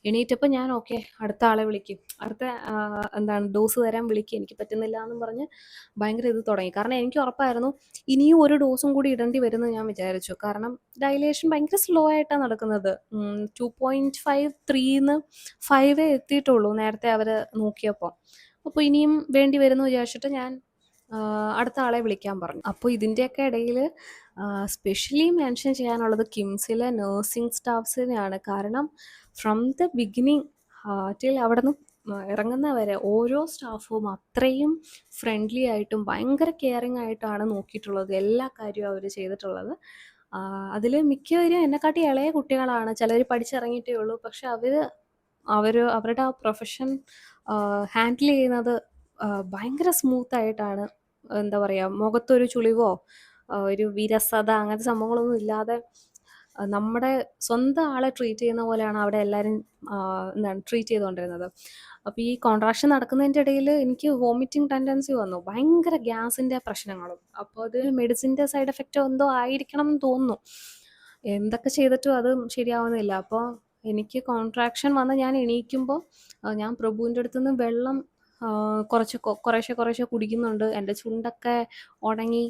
എണീറ്റപ്പോൾ ഞാൻ ഓക്കെ അടുത്ത ആളെ വിളിക്കും, അടുത്ത ഡോസ് തരാൻ വിളിക്കും, എനിക്ക് പറ്റുന്നില്ല എന്നും പറഞ്ഞ് ഭയങ്കര ഇത് തുടങ്ങി. കാരണം എനിക്ക് ഉറപ്പായിരുന്നു ഇനിയും ഒരു ഡോസും കൂടി ഇടേണ്ടി വരുമെന്ന് ഞാൻ വിചാരിച്ചു. കാരണം ഡൈലേഷൻ ഭയങ്കര സ്ലോ ആയിട്ടാണ് നടക്കുന്നത്. 2.5 3ന്ന് 5 എത്തിയിട്ടുള്ളൂ നേരത്തെ അവർ നോക്കിയപ്പോൾ. അപ്പോൾ ഇനിയും വേണ്ടി വരുമെന്ന് വിചാരിച്ചിട്ട് ഞാൻ അടുത്ത ആളെ വിളിക്കാൻ പറഞ്ഞു. അപ്പോൾ ഇതിൻ്റെയൊക്കെ ഇടയിൽ സ്പെഷ്യലി മെൻഷൻ ചെയ്യാനുള്ളത് കിംസിലെ നഴ്സിംഗ് സ്റ്റാഫ്സിനെയാണ്. കാരണം ഫ്രം ദ ബിഗിനിങ് ടിൽ അവിടെ നിന്ന് ഇറങ്ങുന്നവരെ ഓരോ സ്റ്റാഫും അത്രയും ഫ്രണ്ട്ലി ആയിട്ടും ഭയങ്കര കെയറിങ് ആയിട്ടാണ് നോക്കിയിട്ടുള്ളത്. എല്ലാ കാര്യവും അവർ ചെയ്തിട്ടുള്ളത്. അതിൽ മിക്കവരും എന്നെക്കാട്ടി ഇളയ കുട്ടികളാണ്, ചിലർ പഠിച്ചിറങ്ങിയിട്ടേ ഉള്ളൂ. പക്ഷെ അവരുടെ ആ പ്രൊഫഷൻ ഹാൻഡിൽ ചെയ്യുന്നത് ഭയങ്കര സ്മൂത്തായിട്ടാണ്. എന്താ പറയുക, മുഖത്തൊരു ചുളിവോ ഒരു വിരസത അങ്ങനത്തെ സംഭവങ്ങളൊന്നും ഇല്ലാതെ നമ്മുടെ സ്വന്തം ആളെ ട്രീറ്റ് ചെയ്യുന്ന പോലെയാണ് അവിടെ എല്ലാവരും ട്രീറ്റ് ചെയ്തുകൊണ്ടിരുന്നത്. അപ്പോൾ ഈ കോൺട്രാക്ഷൻ നടക്കുന്നതിൻ്റെ ഇടയിൽ എനിക്ക് വോമിറ്റിംഗ് ടെൻഡൻസി വന്നു, ഭയങ്കര ഗ്യാസിൻ്റെ പ്രശ്നങ്ങളും. അപ്പോൾ അത് മെഡിസിൻ്റെ സൈഡ് എഫക്റ്റോ എന്തോ ആയിരിക്കണം എന്ന് തോന്നുന്നു. എന്തൊക്കെ ചെയ്തിട്ടും അത് ശരിയാവുന്നില്ല. അപ്പോൾ എനിക്ക് കോൺട്രാക്ഷൻ വന്ന് ഞാൻ എണീക്കുമ്പോൾ ഞാൻ പ്രഭുവിൻ്റെ അടുത്തുനിന്ന് വെള്ളം കുറേശ്ശെ കുടിക്കുന്നുണ്ട്. എൻ്റെ ചുണ്ടൊക്കെ ഉണങ്ങി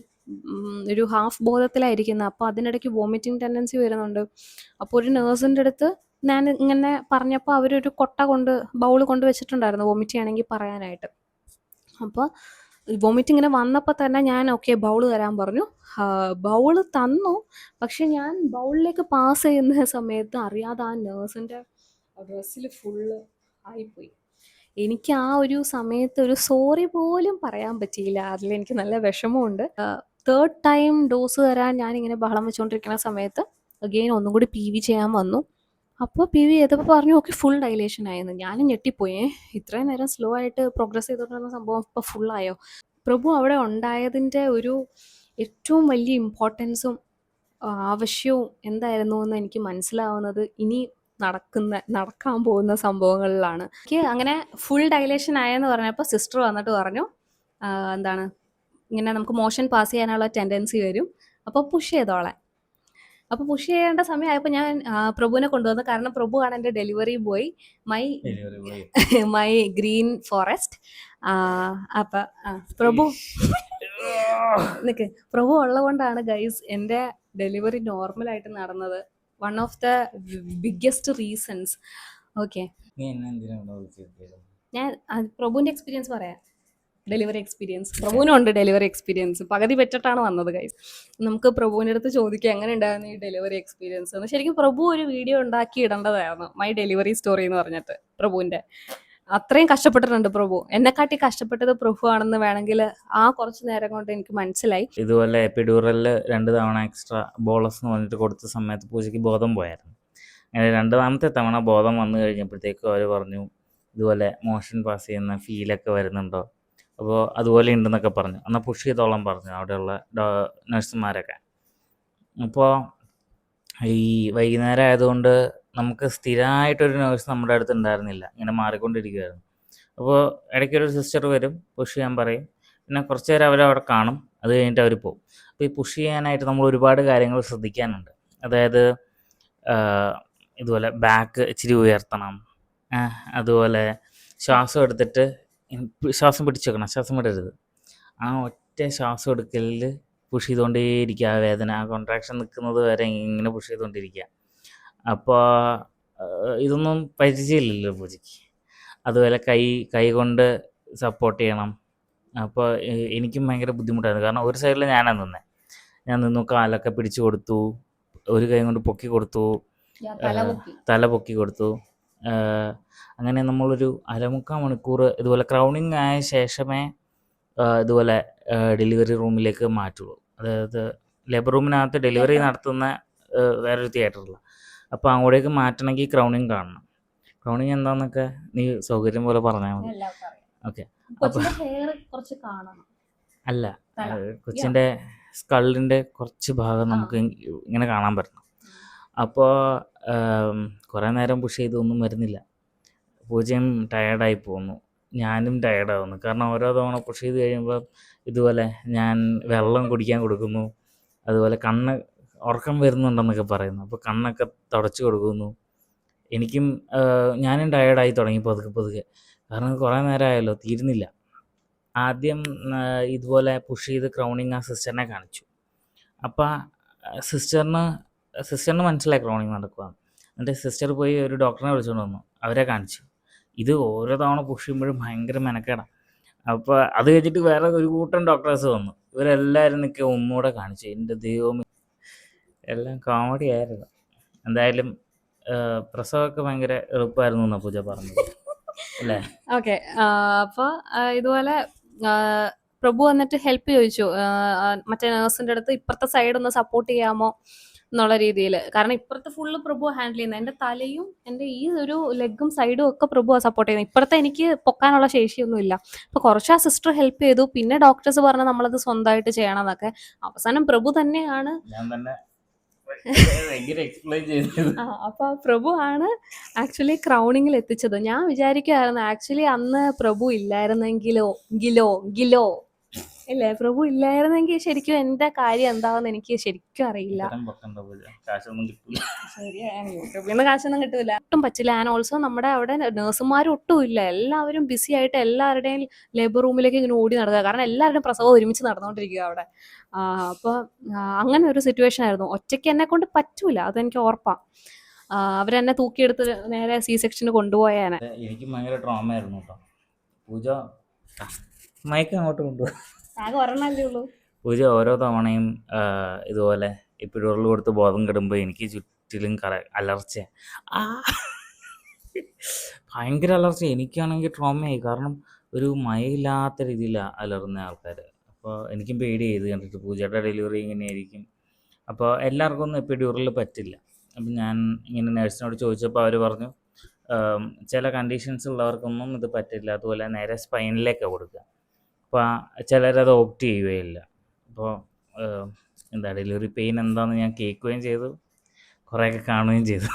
ഒരു ഹാഫ് ബോധത്തിലായിരിക്കുന്നത്. അപ്പോൾ അതിനിടയ്ക്ക് വോമിറ്റിംഗ് ടെൻഡൻസി വരുന്നുണ്ട്. അപ്പോൾ ഒരു നേഴ്സിൻ്റെ അടുത്ത് ഞാൻ ഇങ്ങനെ പറഞ്ഞപ്പോൾ അവരൊരു ബൗൾ കൊണ്ട് വെച്ചിട്ടുണ്ടായിരുന്നു വോമിറ്റ് ചെയ്യണമെങ്കിൽ പറയാനായിട്ട്. അപ്പോൾ വോമിറ്റ് ഇങ്ങനെ വന്നപ്പോൾ തന്നെ ഞാൻ ഓക്കെ ബൗൾ തരാൻ പറഞ്ഞു. ബൗൾ തന്നു. പക്ഷെ ഞാൻ ബൗളിലേക്ക് പാസ് ചെയ്യുന്ന സമയത്ത് അറിയാതെ ആ നേഴ്സിൻ്റെ ഡ്രസ്സിൽ ഫുള്ള് ആയിപ്പോയി. എനിക്ക് ആ ഒരു സമയത്ത് ഒരു സോറി പോലും പറയാൻ പറ്റിയില്ല. അതിലെനിക്ക് നല്ല വിഷമമുണ്ട്. 3rd ടൈം ഡോസ് തരാൻ ഞാനിങ്ങനെ ബഹളം വെച്ചുകൊണ്ടിരിക്കുന്ന സമയത്ത് അഗെയിൻ ഒന്നും കൂടി PV ചെയ്യാൻ വന്നു. അപ്പോൾ PV ചെയ്തപ്പോൾ പറഞ്ഞു ഓക്കെ ഫുൾ ഡൈലേഷൻ ആയെന്ന്. ഞാനും ഞെട്ടിപ്പോയേ, ഇത്രയും നേരം സ്ലോ ആയിട്ട് പ്രോഗ്രസ് ചെയ്തുകൊണ്ടിരുന്ന സംഭവം ഇപ്പോൾ ഫുള്ളായോ. പ്രഭു അവിടെ ഉണ്ടായതിൻ്റെ ഒരു ഏറ്റവും വലിയ ഇമ്പോർട്ടൻസും ആവശ്യവും എന്തായിരുന്നു എന്ന് എനിക്ക് മനസ്സിലാവുന്നത് ഇനി നടക്കാൻ പോകുന്ന സംഭവങ്ങളിലാണ്. എനിക്ക് അങ്ങനെ ഫുൾ ഡൈലേഷൻ ആയെന്ന് പറഞ്ഞപ്പോൾ സിസ്റ്റർ വന്നിട്ട് പറഞ്ഞു ഇങ്ങനെ നമുക്ക് മോഷൻ പാസ് ചെയ്യാനുള്ള ടെൻഡൻസി വരും, അപ്പോൾ പുഷ് ചെയ്തോളാം. അപ്പോൾ പുഷ് ചെയ്യേണ്ട സമയമായപ്പോൾ ഞാൻ പ്രഭുവിനെ കൊണ്ടുവന്നു. കാരണം പ്രഭുവാണ് എൻ്റെ delivery boy, my green forest. അപ്പം പ്രഭു ഉള്ളതുകൊണ്ടാണ് ഗൈസ് എൻ്റെ ഡെലിവറി നോർമലായിട്ട് നടന്നത്. One of the biggest reasons. Okay, ഞാൻ പ്രഭുവിൻ്റെ എക്സ്പീരിയൻസ് പറയാം. ഡെലിവറി എക്സ്പീരിയൻസ് പ്രഭുവിനും ഉണ്ട്. ഡെലിവറി എക്സ്പീരിയൻസ് പകുതി വെച്ചിട്ടാണ് വന്നത് ഗൈസ്. നമുക്ക് പ്രഭുവിൻ്റെ അടുത്ത് ചോദിക്കാം എങ്ങനെ ഉണ്ടായിരുന്നു ഈ ഡെലിവറി എക്സ്പീരിയൻസ് എന്ന്. ശരിക്കും പ്രഭു ഒരു വീഡിയോ ഉണ്ടാക്കി ഇടേണ്ടതായിരുന്നു, മൈ ഡെലിവറി സ്റ്റോറി എന്ന് പറഞ്ഞിട്ട്. പ്രഭുവിൻ്റെ അത്രയും കഷ്ടപ്പെട്ടിട്ടുണ്ട് പ്രഭു. എന്നെക്കാട്ടി കഷ്ടപ്പെട്ടത് പ്രഭു ആണെന്ന് വേണമെങ്കിൽ ആ കുറച്ച് നേരം കൊണ്ട് എനിക്ക് മനസ്സിലായി.
ഇതുപോലെ എപ്പിഡ്യൂറലിൽ 2 തവണ എക്സ്ട്രാ ബോളസ് എന്ന് പറഞ്ഞിട്ട് കൊടുത്ത സമയത്ത് പൂജയ്ക്ക് ബോധം പോയായിരുന്നു. അങ്ങനെ 2ാമത്തെ തവണ ബോധം വന്നു കഴിഞ്ഞപ്പോഴത്തേക്കും അവർ പറഞ്ഞു ഇതുപോലെ മോഷൻ പാസ് ചെയ്യുന്ന ഫീലൊക്കെ വരുന്നുണ്ടോ, അപ്പോൾ അതുപോലെ ഉണ്ടെന്നൊക്കെ പറഞ്ഞു. എന്നാൽ പുഷ് ചെയ്തോളം പറഞ്ഞു അവിടെയുള്ള നഴ്സുമാരൊക്കെ. അപ്പോൾ ഈ വൈകുന്നേരം ആയതുകൊണ്ട് നമുക്ക് സ്ഥിരമായിട്ടൊരു നേഴ്സ് നമ്മുടെ അടുത്ത് ഉണ്ടായിരുന്നില്ല, ഇങ്ങനെ മാറിക്കൊണ്ടിരിക്കുമായിരുന്നു. അപ്പോൾ ഇടയ്ക്കൊരു സിസ്റ്റർ വരും, പുഷ് ചെയ്യാൻ പറയും, പിന്നെ കുറച്ച് നേരം അവരവിടെ കാണും, അത് കഴിഞ്ഞിട്ട് അവർ പോകും. അപ്പോൾ ഈ പുഷ് ചെയ്യാനായിട്ട് നമ്മൾ ഒരുപാട് കാര്യങ്ങൾ ശ്രദ്ധിക്കാനുണ്ട്. അതായത് ഇതുപോലെ ബാക്ക് ഇച്ചിരി ഉയർത്തണം, അതുപോലെ ശ്വാസം എടുത്തിട്ട് ശ്വാസം പിടിച്ച് വെക്കണം, ശ്വാസം വിടരുത്. ആ ഒറ്റ ശ്വാസം എടുക്കലിൽ പുഷ് ചെയ്തുകൊണ്ടേയിരിക്കുക, ആ വേദന, ആ കോൺട്രാക്ഷൻ നിൽക്കുന്നത് വരെ ഇങ്ങനെ പുഷ് ചെയ്തുകൊണ്ടിരിക്കുക. അപ്പോൾ ഇതൊന്നും പരിചയമില്ലല്ലോ പൂജയ്ക്ക്. അതുപോലെ കൈ കൊണ്ട് സപ്പോർട്ട് ചെയ്യണം. അപ്പോൾ എനിക്കും ഭയങ്കര ബുദ്ധിമുട്ടായിരുന്നു. കാരണം ഒരു സൈഡിൽ ഞാൻ നിന്നു, കാലൊക്കെ പിടിച്ചു കൊടുത്തു, ഒരു കൈ കൊണ്ട് പൊക്കി കൊടുത്തു, തല പൊക്കി കൊടുത്തു. അങ്ങനെ നമ്മളൊരു 1/4 മണിക്കൂർ ഇതുപോലെ ക്രൗണിങ് ആയ ശേഷമേ ഇതുപോലെ ഡെലിവറി റൂമിലേക്ക് മാറ്റുള്ളൂ. അതായത് ലേബർ റൂമിനകത്ത് ഡെലിവറി നടത്തുന്ന വേറൊരു തിയേറ്ററില്ല. അപ്പോൾ അങ്ങോട്ടേക്ക് മാറ്റണമെങ്കിൽ ക്രൗണിങ് കാണണം. ക്രൗണിങ് എന്താണെന്നൊക്കെ നീ സൗകര്യം പോലെ പറഞ്ഞാൽ മതി. ഓക്കെ. അപ്പോൾ അല്ല, കൊച്ചിൻ്റെ സ്കള്ളിൻ്റെ കുറച്ച് ഭാഗം നമുക്ക് ഇങ്ങനെ കാണാൻ പറ്റണം. അപ്പോൾ കുറേ നേരം പുഷ് ചെയ്തൊന്നും വരുന്നില്ല. പൂജയും ടയേർഡായി പോകുന്നു, ഞാനും ടയേർഡാവുന്നു. കാരണം ഓരോ തവണ പുഷ് ചെയ്ത് കഴിയുമ്പോൾ ഇതുപോലെ ഞാൻ വെള്ളം കുടിക്കാൻ കൊടുക്കുന്നു, അതുപോലെ കണ്ണ് ഉറക്കം വരുന്നുണ്ടെന്നൊക്കെ പറയുന്നു. അപ്പോൾ കണ്ണൊക്കെ തുടച്ച് കൊടുക്കുന്നു. എനിക്കും ഞാനും ടയേർഡായി തുടങ്ങി പതുക്കെ പതുക്കെ. കാരണം കുറേ നേരമായല്ലോ, തീരുന്നില്ല. ആദ്യം ഇതുപോലെ പുഷ് ചെയ്ത് ക്രൗണിങ് ആ സിസ്റ്ററിനെ കാണിച്ചു. അപ്പോൾ സിസ്റ്ററിന് മനസ്സിലായി ക്രൗണിങ് നടക്കുകയാണ്. എന്നിട്ട് സിസ്റ്റർ പോയി ഒരു ഡോക്ടറിനെ വിളിച്ചുകൊണ്ട് വന്നു, അവരെ കാണിച്ചു. ഇത് ഓരോ തവണ പുഷ് ചെയ്യുമ്പോഴും ഭയങ്കര മെനക്കേടാണ്. അപ്പോൾ അത് കഴിഞ്ഞിട്ട് വേറെ ഒരു കൂട്ടം ഡോക്ടേഴ്സ് വന്നു. ഇവരെല്ലാവരും നിൽക്കുക ഒന്നുകൂടെ കാണിച്ചു. എൻ്റെ ദൈവമേ, എല്ലാം കോമഡി ആയിരുന്നു. എന്തായാലും പ്രസവമൊക്കെ ഭയങ്കര എളുപ്പമായിരുന്നു എന്നാണ് പൂജ പറഞ്ഞത് അല്ലേ?
ഓക്കെ. അപ്പോൾ ഇതുപോലെ പ്രഭു വന്നിട്ട് ഹെൽപ്പ് ചോദിച്ചു മറ്റേ നേഴ്സിൻ്റെ അടുത്ത്, ഇപ്പുറത്തെ സൈഡ് ഒന്ന് സപ്പോർട്ട് ചെയ്യാമോ എന്നുള്ള രീതിയിൽ. കാരണം ഇപ്പുറത്തെ ഫുള്ള് പ്രഭു ഹാൻഡിൽ ചെയ്യുന്നത്, എൻ്റെ തലയും എൻ്റെ ഈ ഒരു ലെഗും സൈഡും ഒക്കെ പ്രഭു സപ്പോർട്ട് ചെയ്യുന്നത്. ഇപ്പുറത്തെ എനിക്ക് പൊക്കാനുള്ള ശേഷിയൊന്നുമില്ല. അപ്പോൾ കുറച്ച് ആ സിസ്റ്റർ ഹെൽപ്പ് ചെയ്തു. പിന്നെ ഡോക്ടേഴ്സ് പറഞ്ഞു നമ്മളത് സ്വന്തമായിട്ട് ചെയ്യണം എന്നൊക്കെ. അവസാനം പ്രഭു തന്നെയാണ്
ഞാൻ തന്നെ ഭയങ്കര എക്സ്പ്ലെയിൻ ചെയ്തത്.
അപ്പൊ പ്രഭു ആണ് ആക്ച്വലി ക്രൗണിങ്ങിൽ എത്തിച്ചത്. ഞാൻ വിചാരിക്കുമായിരുന്നു ആക്ച്വലി അന്ന് പ്രഭു ഇല്ലായിരുന്നെങ്കിലോ ഗിലോ ഇല്ലേ, പ്രഭു ഇല്ലായിരുന്നെങ്കിൽ ശരിക്കും എന്റെ കാര്യം എന്താണെന്ന് എനിക്ക് ശരിക്കും അറിയില്ല.
ഇത്തരം പൊക്കണ്ട പൂജ, കാശൊന്നും കിട്ടില്ല.
ശരിയാണ്, യൂട്യൂബിൽ നിന്ന് കാശൊന്നും കിട്ടൂല, ഒട്ടും പറ്റില്ല. ആൻഡ് ഓൾസോ നമ്മുടെ അവിടെ നഴ്സുമാരും ഒട്ടും ഇല്ല. എല്ലാവരും ബിസി ആയിട്ട് എല്ലാവരുടെയും ലേബർ റൂമിലേക്ക് ഇങ്ങനെ ഓടി നടക്കുക. കാരണം എല്ലാവരുടെയും പ്രസവം ഒരുമിച്ച് നടന്നുകൊണ്ടിരിക്കുക അവിടെ. അപ്പോൾ അങ്ങനെ ഒരു സിറ്റുവേഷൻ ആയിരുന്നു. ഒറ്റയ്ക്ക് എന്നെ കൊണ്ട് പറ്റൂല, അതെനിക്ക് ഉറപ്പാണ്. അവരെന്നെ തൂക്കിയെടുത്ത് നേരെ സി സെക്ഷന് കൊണ്ടുപോയാനെ.
എനിക്ക് ഭയങ്കര ട്രോമയായിരുന്നു കേട്ടോ. പൂജ മയക്ക് അങ്ങോട്ട് കൊണ്ടുപോയി.
ആകെ ഒരെണ്ണല്ലേ ഉള്ളൂ.
പൂജ ഓരോ തവണയും ഇതുപോലെ എപ്പിഡ്യൂറൽ കൊടുത്ത് ബോധം കെടുമ്പോൾ എനിക്ക് ചുറ്റിലും അലർച്ച, ഭയങ്കര അലർച്ച. എനിക്കാണെങ്കിൽ ട്രോമയായി. കാരണം ഒരു മയമില്ലാത്ത രീതിയിൽ അലറുന്ന ആൾക്കാർ. അപ്പോൾ എനിക്കും പേടി ചെയ്ത് കണ്ടിട്ട് പൂജയുടെ ഡെലിവറി ഇങ്ങനെയായിരിക്കും. അപ്പോൾ എല്ലാവർക്കും ഒന്നും എപ്പിഡ്യൂറൽ പറ്റില്ല. അപ്പം ഞാൻ ഇങ്ങനെ നേഴ്സിനോട് ചോദിച്ചപ്പോൾ അവർ പറഞ്ഞു ചില കണ്ടീഷൻസ് ഉള്ളവർക്കൊന്നും ഇത് പറ്റില്ല. അതുപോലെ നേരെ സ്പൈനിലേക്കാണ് കൊടുക്കുക. അപ്പോൾ ചിലരത് ഓപ്റ്റ് ചെയ്യുകയില്ല. അപ്പോൾ എന്താ ഡെലിവറി പെയിൻ എന്താണെന്ന് ഞാൻ കേൾക്കുകയും ചെയ്തു, കുറേയൊക്കെ കാണുകയും ചെയ്തു.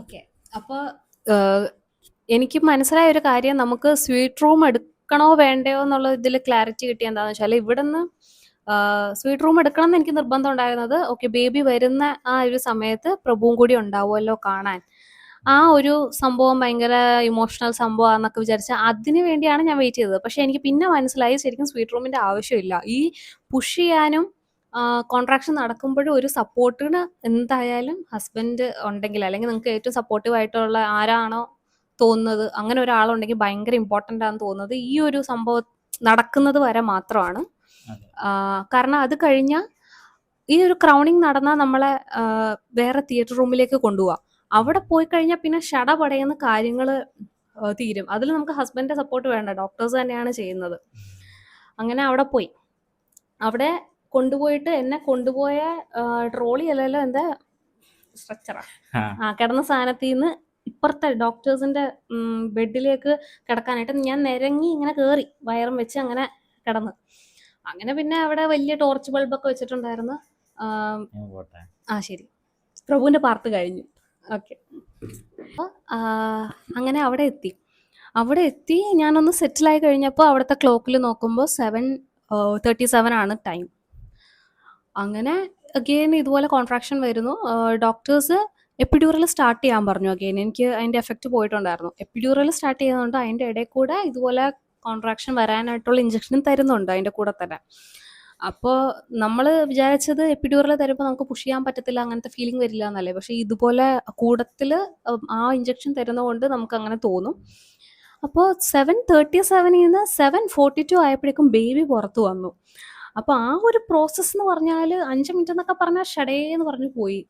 ഓക്കെ. അപ്പോൾ എനിക്ക് മനസ്സിലായ ഒരു കാര്യം, നമുക്ക് സ്വീറ്റ് റൂം എടുക്കണോ വേണ്ടയോ എന്നുള്ള ഇതിൽ ക്ലാരിറ്റി കിട്ടിയ എന്താണെന്ന് വെച്ചാൽ, ഇവിടെ നിന്ന് സ്വീറ്റ് റൂം എടുക്കണം എന്ന് എനിക്ക് നിർബന്ധം ഉണ്ടായിരുന്നത്. ഓക്കെ, ബേബി വരുന്ന ആ ഒരു സമയത്ത് പ്രഭുവും കൂടി ഉണ്ടാവുമല്ലോ കാണാൻ. ആ ഒരു സംഭവം ഭയങ്കര ഇമോഷണൽ സംഭവമാണെന്നൊക്കെ വിചാരിച്ചാൽ അതിന് വേണ്ടിയാണ് ഞാൻ വെയിറ്റ് ചെയ്തത്. പക്ഷെ എനിക്ക് പിന്നെ മനസ്സിലായി ശരിക്കും സ്വീറ്റ് റൂമിൻ്റെ ആവശ്യമില്ല. ഈ പുഷ് ചെയ്യാനും കോൺട്രാക്ഷൻ നടക്കുമ്പോഴും ഒരു സപ്പോർട്ടിന് എന്തായാലും ഹസ്ബൻഡ് ഉണ്ടെങ്കിൽ, അല്ലെങ്കിൽ നിങ്ങൾക്ക് ഏറ്റവും സപ്പോർട്ടീവ് ആയിട്ടുള്ള ആരാണോ തോന്നുന്നത് അങ്ങനെ ഒരാളുണ്ടെങ്കിൽ ഭയങ്കര ഇമ്പോർട്ടൻ്റ് ആണെന്ന് തോന്നുന്നത് ഈ ഒരു സംഭവം നടക്കുന്നത് വരെ മാത്രമാണ്. കാരണം അത് കഴിഞ്ഞാൽ ഈ ഒരു ക്രൗണിങ് നടന്നാൽ നമ്മളെ വേറെ തിയേറ്റർ റൂമിലേക്ക് കൊണ്ടുപോവാം. അവിടെ പോയി കഴിഞ്ഞാൽ പിന്നെ ഷടപടയുന്ന കാര്യങ്ങൾ തീരും. അതിൽ നമുക്ക് ഹസ്ബൻഡിന്റെ സപ്പോർട്ട് വേണ്ട, ഡോക്ടേഴ്സ് തന്നെയാണ് ചെയ്യുന്നത്. അങ്ങനെ അവിടെ പോയി, അവിടെ കൊണ്ടുപോയിട്ട് എന്നെ കൊണ്ടുപോയ ട്രോളി അല്ലല്ലോ, എന്താ സ്ട്രക്ചറാ, കിടന്ന സാധനത്തിൽ നിന്ന് ഇപ്പുറത്തെ ഡോക്ടേഴ്സിന്റെ ബെഡിലേക്ക് കിടക്കാനായിട്ട് ഞാൻ നിരങ്ങി ഇങ്ങനെ കയറി വയറും വെച്ച് അങ്ങനെ കിടന്ന്. അങ്ങനെ പിന്നെ അവിടെ വലിയ ടോർച്ച് ബൾബൊക്കെ വെച്ചിട്ടുണ്ടായിരുന്നു. ശരി, പ്രഭുവിന്റെ പാർട്ട് കഴിഞ്ഞു. ഓക്കെ. അപ്പോൾ അങ്ങനെ അവിടെ എത്തി ഞാനൊന്ന് സെറ്റിലായി കഴിഞ്ഞപ്പോൾ അവിടുത്തെ ക്ലോക്കിൽ നോക്കുമ്പോൾ 7:37 ആണ് ടൈം. അങ്ങനെ അഗെയിൻ ഇതുപോലെ കോൺട്രാക്ഷൻ വരുന്നു. ഡോക്ടേഴ്സ് എപ്പിഡ്യൂറൽ സ്റ്റാർട്ട് ചെയ്യാൻ പറഞ്ഞു. അഗെയിൻ എനിക്ക് അതിൻ്റെ എഫക്റ്റ് പോയിട്ടുണ്ടായിരുന്നു. എപ്പിഡ്യൂറൽ സ്റ്റാർട്ട് ചെയ്യുന്നുണ്ട്, അതിൻ്റെ ഇടയിൽ കൂടെ ഇതുപോലെ കോൺട്രാക്ഷൻ വരാനായിട്ടുള്ള ഇഞ്ചക്ഷനും തരുന്നുണ്ട് അതിൻ്റെ കൂടെ തന്നെ. അപ്പോൾ നമ്മൾ വിചാരിച്ചത് എപ്പിഡ്യൂറൽ തരുമ്പോൾ നമുക്ക് പുഷ് ചെയ്യാൻ പറ്റത്തില്ല, അങ്ങനത്തെ ഫീലിംഗ് വരില്ല എന്നല്ലേ. പക്ഷേ ഇതുപോലെ കൂടത്തിൽ ആ ഇഞ്ചക്ഷൻ തരുന്നതുകൊണ്ട് നമുക്ക് അങ്ങനെ തോന്നും. അപ്പോൾ 7:37 7:42 ആയപ്പോഴേക്കും ബേബി പുറത്ത് വന്നു. അപ്പോൾ ആ ഒരു പ്രോസസ്സ് എന്ന് പറഞ്ഞാൽ 5 മിനിറ്റ് എന്നൊക്കെ പറഞ്ഞാൽ ഷടേന്ന് പറഞ്ഞു പോയി.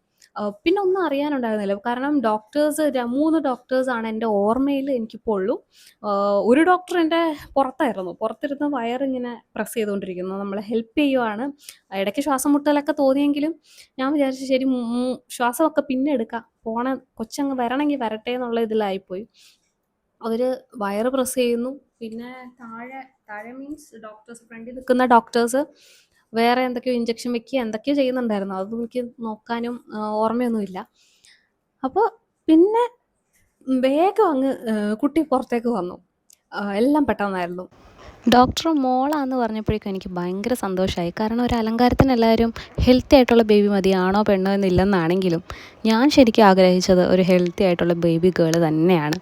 പിന്നെ ഒന്നും അറിയാനുണ്ടായിരുന്നില്ല. കാരണം 3 ഡോക്ടേഴ്സാണ് എൻ്റെ ഓർമ്മയിൽ എനിക്കിപ്പോൾ ഉള്ളൂ. ഒരു ഡോക്ടർ എൻ്റെ പുറത്തായിരുന്നു, പുറത്തിരുന്ന് വയറിങ്ങനെ പ്രസ് ചെയ്തുകൊണ്ടിരിക്കുന്നു, നമ്മളെ ഹെൽപ്പ് ചെയ്യുവാണ്. ഇടയ്ക്ക് ശ്വാസം മുട്ടലൊക്കെ തോന്നിയെങ്കിലും ഞാൻ വിചാരിച്ചു ശരി ശ്വാസമൊക്കെ പിന്നെ എടുക്കാം, കൊച്ചങ്ങ് വരണമെങ്കിൽ വരട്ടെ എന്നുള്ള ഇതിലായിപ്പോയി. അവർ വയറ് പ്രസ് ചെയ്യുന്നു. പിന്നെ താഴെ മീൻസ് ഡോക്ടേഴ്സ്, ഫ്രണ്ടിൽ നിൽക്കുന്ന ഡോക്ടേഴ്സ് വേറെ എന്തൊക്കെയോ ഇഞ്ചക്ഷൻ വെക്കുക എന്തൊക്കെയോ ചെയ്യുന്നുണ്ടായിരുന്നു. അതൊന്നും എനിക്ക് നോക്കാനും ഓർമ്മയൊന്നുമില്ല. അപ്പോൾ പിന്നെ വേഗം അങ്ങ് കുട്ടി പുറത്തേക്ക് വന്നു. എല്ലാം പെട്ടെന്നായിരുന്നു. ഡോക്ടർ മോളാന്ന് പറഞ്ഞപ്പോഴേക്കും എനിക്ക് ഭയങ്കര സന്തോഷമായി. കാരണം ഒരു അലങ്കാരത്തിന് എല്ലാവരും ഹെൽത്തി ആയിട്ടുള്ള ബേബി മതി, ആണോ പെണ്ണോ എന്നില്ലെന്നാണെങ്കിലും ഞാൻ ശരിക്കും ആഗ്രഹിച്ചത് ഒരു ഹെൽത്തി ആയിട്ടുള്ള ബേബി ഗേൾ തന്നെയാണ്.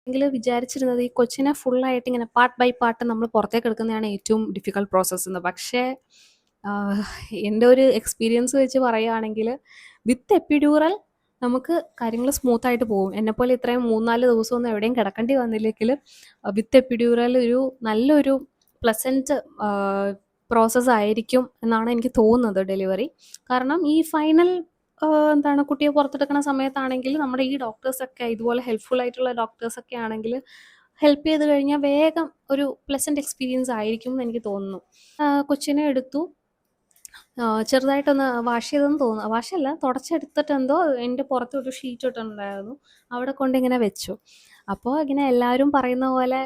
എങ്കിലും വിചാരിച്ചിരുന്നത് ഈ കൊച്ചിനെ ഫുള്ളായിട്ട് ഇങ്ങനെ പാർട്ട് ബൈ പാർട്ട് നമ്മൾ പുറത്തേക്ക് എടുക്കുന്നതാണ് ഏറ്റവും ഡിഫിക്കൽട്ട് പ്രോസസ്സ് എന്ന്. പക്ഷേ എൻ്റെ ഒരു എക്സ്പീരിയൻസ് വെച്ച് പറയുകയാണെങ്കിൽ വിത്ത് എപ്പിഡ്യൂറൽ നമുക്ക് കാര്യങ്ങൾ സ്മൂത്തായിട്ട് പോകും. എന്നെപ്പോലെ ഇത്രയും 3-4 ദിവസമൊന്നും എവിടെയും കിടക്കേണ്ടി വന്നില്ലെങ്കിൽ വിത്ത് എപ്പിഡ്യൂറൽ ഒരു നല്ലൊരു പ്ലസൻറ്റ് പ്രോസസ്സ് ആയിരിക്കും എന്നാണ് എനിക്ക് തോന്നുന്നത് ഡെലിവറി. കാരണം ഈ ഫൈനൽ എന്താണ് കുട്ടിയെ പുറത്തെടുക്കുന്ന സമയത്താണെങ്കിൽ നമ്മുടെ ഈ ഡോക്ടേഴ്സൊക്കെ ഇതുപോലെ ഹെൽപ്ഫുൾ ആയിട്ടുള്ള ഡോക്ടേഴ്സൊക്കെ ആണെങ്കിൽ ഹെൽപ്പ് ചെയ്ത് കഴിഞ്ഞാൽ വേഗം ഒരു പ്ലസൻറ്റ് എക്സ്പീരിയൻസ് ആയിരിക്കും എന്ന് എനിക്ക് തോന്നുന്നു. കൊച്ചിനെ എടുത്തു, ചെറുതായിട്ടൊന്ന് വാഷ് ചെയ്തെന്ന് തോന്നുന്നു, വാഷല്ല തുടച്ചെടുത്തിട്ട് എന്തോ എൻ്റെ പുറത്തൊരു ഷീറ്റ് ഇട്ടിട്ടുണ്ടായിരുന്നു, അവിടെ കൊണ്ടിങ്ങനെ വെച്ചു. അപ്പോൾ ഇങ്ങനെ എല്ലാവരും പറയുന്ന പോലെ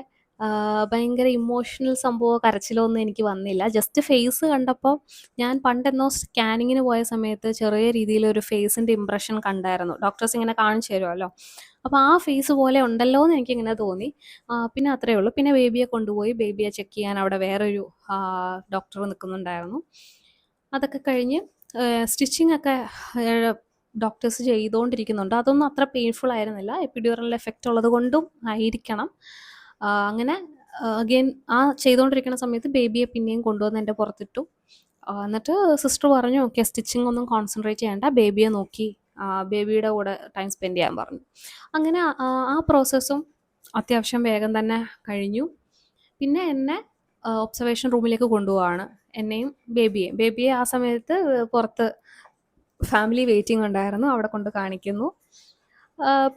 ഭയങ്കര ഇമോഷണൽ സംഭവമോ കരച്ചിലോ ഒന്നും എനിക്ക് വന്നില്ല. ജസ്റ്റ് ഫേസ് കണ്ടപ്പോൾ ഞാൻ പണ്ടെന്നോ സ്കാനിങ്ങിന് പോയ സമയത്ത് ചെറിയ രീതിയിലൊരു ഫേസിൻ്റെ ഇമ്പ്രഷൻ കണ്ടായിരുന്നു. ഡോക്ടേഴ്സ് ഇങ്ങനെ കാണിച്ചു തരുമല്ലോ, അപ്പോൾ ആ ഫേസ് പോലെ ഉണ്ടല്ലോ എന്ന് എനിക്കിങ്ങനെ തോന്നി. പിന്നെ അത്രയേ ഉള്ളൂ. പിന്നെ ബേബിയെ കൊണ്ടുപോയി ബേബിയെ ചെക്ക് ചെയ്യാൻ അവിടെ വേറൊരു ഡോക്ടർ നിൽക്കുന്നുണ്ടായിരുന്നു. അതൊക്കെ കഴിഞ്ഞ് സ്റ്റിച്ചിങ് ഒക്കെ ഡോക്ടേഴ്സ് ചെയ്തുകൊണ്ടിരിക്കുന്നുണ്ട്. അതൊന്നും അത്ര പെയിൻഫുൾ ആയിരുന്നില്ല. എപ്പിഡ്യൂറൽ എഫക്റ്റ് ഉള്ളത് കൊണ്ടും ആയിരിക്കണം. അങ്ങനെ അഗെയിൻ ആ ചെയ്തുകൊണ്ടിരിക്കുന്ന സമയത്ത് ബേബിയെ പിന്നെയും കൊണ്ടുവന്ന് എൻ്റെ പുറത്തിട്ടു. എന്നിട്ട് സിസ്റ്റർ പറഞ്ഞു, ഓക്കെ സ്റ്റിച്ചിങ് ഒന്നും കോൺസെൻട്രേറ്റ് ചെയ്യേണ്ട, ബേബിയെ നോക്കി ബേബിയുടെ കൂടെ ടൈം സ്പെൻഡ് ചെയ്യാൻ പറഞ്ഞു. അങ്ങനെ ആ പ്രോസസ്സും അത്യാവശ്യം വേഗം തന്നെ കഴിഞ്ഞു. പിന്നെ എന്നെ ഒബ്സർവേഷൻ റൂമിലേക്ക് കൊണ്ടുപോവാണ്, എന്നെയും ബേബിയെ ആ സമയത്ത് പുറത്ത് ഫാമിലി വെയിറ്റിംഗ് ഉണ്ടായിരുന്നു, അവിടെ കൊണ്ട് കാണിക്കുന്നു.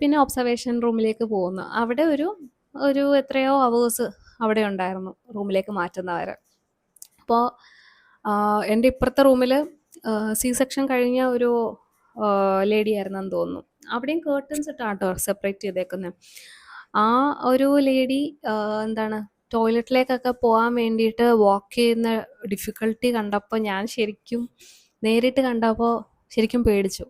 പിന്നെ ഒബ്സർവേഷൻ റൂമിലേക്ക് പോകുന്നു. അവിടെ ഒരു എത്രയോ അവേഴ്സ് അവിടെ ഉണ്ടായിരുന്നു റൂമിലേക്ക് മാറ്റുന്നവരെ. അപ്പോൾ എൻ്റെ ഇപ്പുറത്തെ റൂമിൽ സി സെക്ഷൻ കഴിഞ്ഞ ഒരു ലേഡി ആയിരുന്നെന്ന് തോന്നുന്നു. അവിടെയും കേർട്ടൻസ് ഇട്ടാണ് കേട്ടോ സെപ്പറേറ്റ് ചെയ്തേക്കുന്നത്. ആ ഒരു ലേഡി എന്താണ് ടോയ്ലറ്റിലേക്കൊക്കെ പോകാൻ വേണ്ടിയിട്ട് വാക്ക് ചെയ്യുന്ന ഡിഫിക്കൽട്ടി കണ്ടപ്പോൾ ഞാൻ ശരിക്കും നേരിട്ട് കണ്ടപ്പോൾ ശരിക്കും പേടിച്ചു.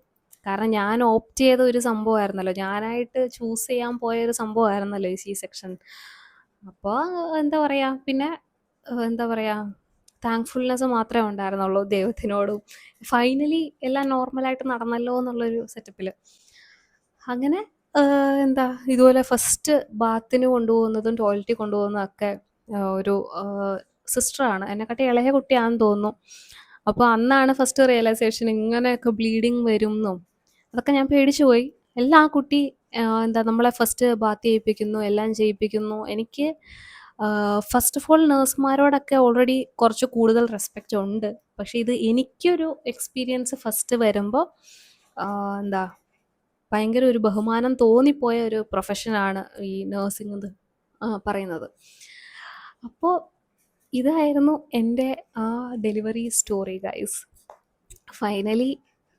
കാരണം ഞാൻ ഓപ്റ്റ് ചെയ്ത ഒരു സംഭവമായിരുന്നല്ലോ, ഞാനായിട്ട് ചൂസ് ചെയ്യാൻ പോയ ഒരു സംഭവമായിരുന്നല്ലോ ഈ സി സെക്ഷൻ. അപ്പോൾ എന്താ പറയുക, പിന്നെ എന്താ പറയുക, താങ്ക്ഫുൾനെസ് മാത്രമേ ഉണ്ടായിരുന്നുള്ളൂ ദൈവത്തിനോടും. ഫൈനലി എല്ലാം നോർമലായിട്ട് നടന്നല്ലോ എന്നുള്ളൊരു സെറ്റപ്പിൽ. അങ്ങനെ എന്താ ഇതുപോലെ ഫസ്റ്റ് ബാത്തിന് കൊണ്ടുപോകുന്നതും ടോയ്ലറ്റിൽ കൊണ്ടുപോകുന്നതൊക്കെ ഒരു സിസ്റ്ററാണ്, എന്നെക്കാട്ടി ഇളയ കുട്ടിയാണെന്ന് തോന്നുന്നു. അപ്പോൾ അന്നാണ് ഫസ്റ്റ് റിയലൈസേഷൻ ഇങ്ങനെയൊക്കെ ബ്ലീഡിങ് വരും എന്നും. അതൊക്കെ ഞാൻ പേടിച്ചു പോയി. എല്ലാം ആ കുട്ടി എന്താ നമ്മളെ ഫസ്റ്റ് ബാത്ത് ചെയ്യിപ്പിക്കുന്നു, എല്ലാം ചെയ്യിപ്പിക്കുന്നു. എനിക്ക് ഫസ്റ്റ് ഓഫ് ഓൾ നേഴ്സുമാരോടൊക്കെ ഓൾറെഡി കുറച്ച് കൂടുതൽ റെസ്പെക്റ്റ് ഉണ്ട്. പക്ഷേ ഇത് എനിക്കൊരു എക്സ്പീരിയൻസ് ഫസ്റ്റ് വരുമ്പോൾ എന്താ ഭയങ്കര ഒരു ബഹുമാനം തോന്നിപ്പോയ ഒരു പ്രൊഫഷനാണ് ഈ നേഴ്സിംഗ് എന്ന് പറയുന്നത്. അപ്പോൾ ഇതായിരുന്നു എൻ്റെ ആ ഡെലിവറി സ്റ്റോറി ഗൈസ്. ഫൈനലി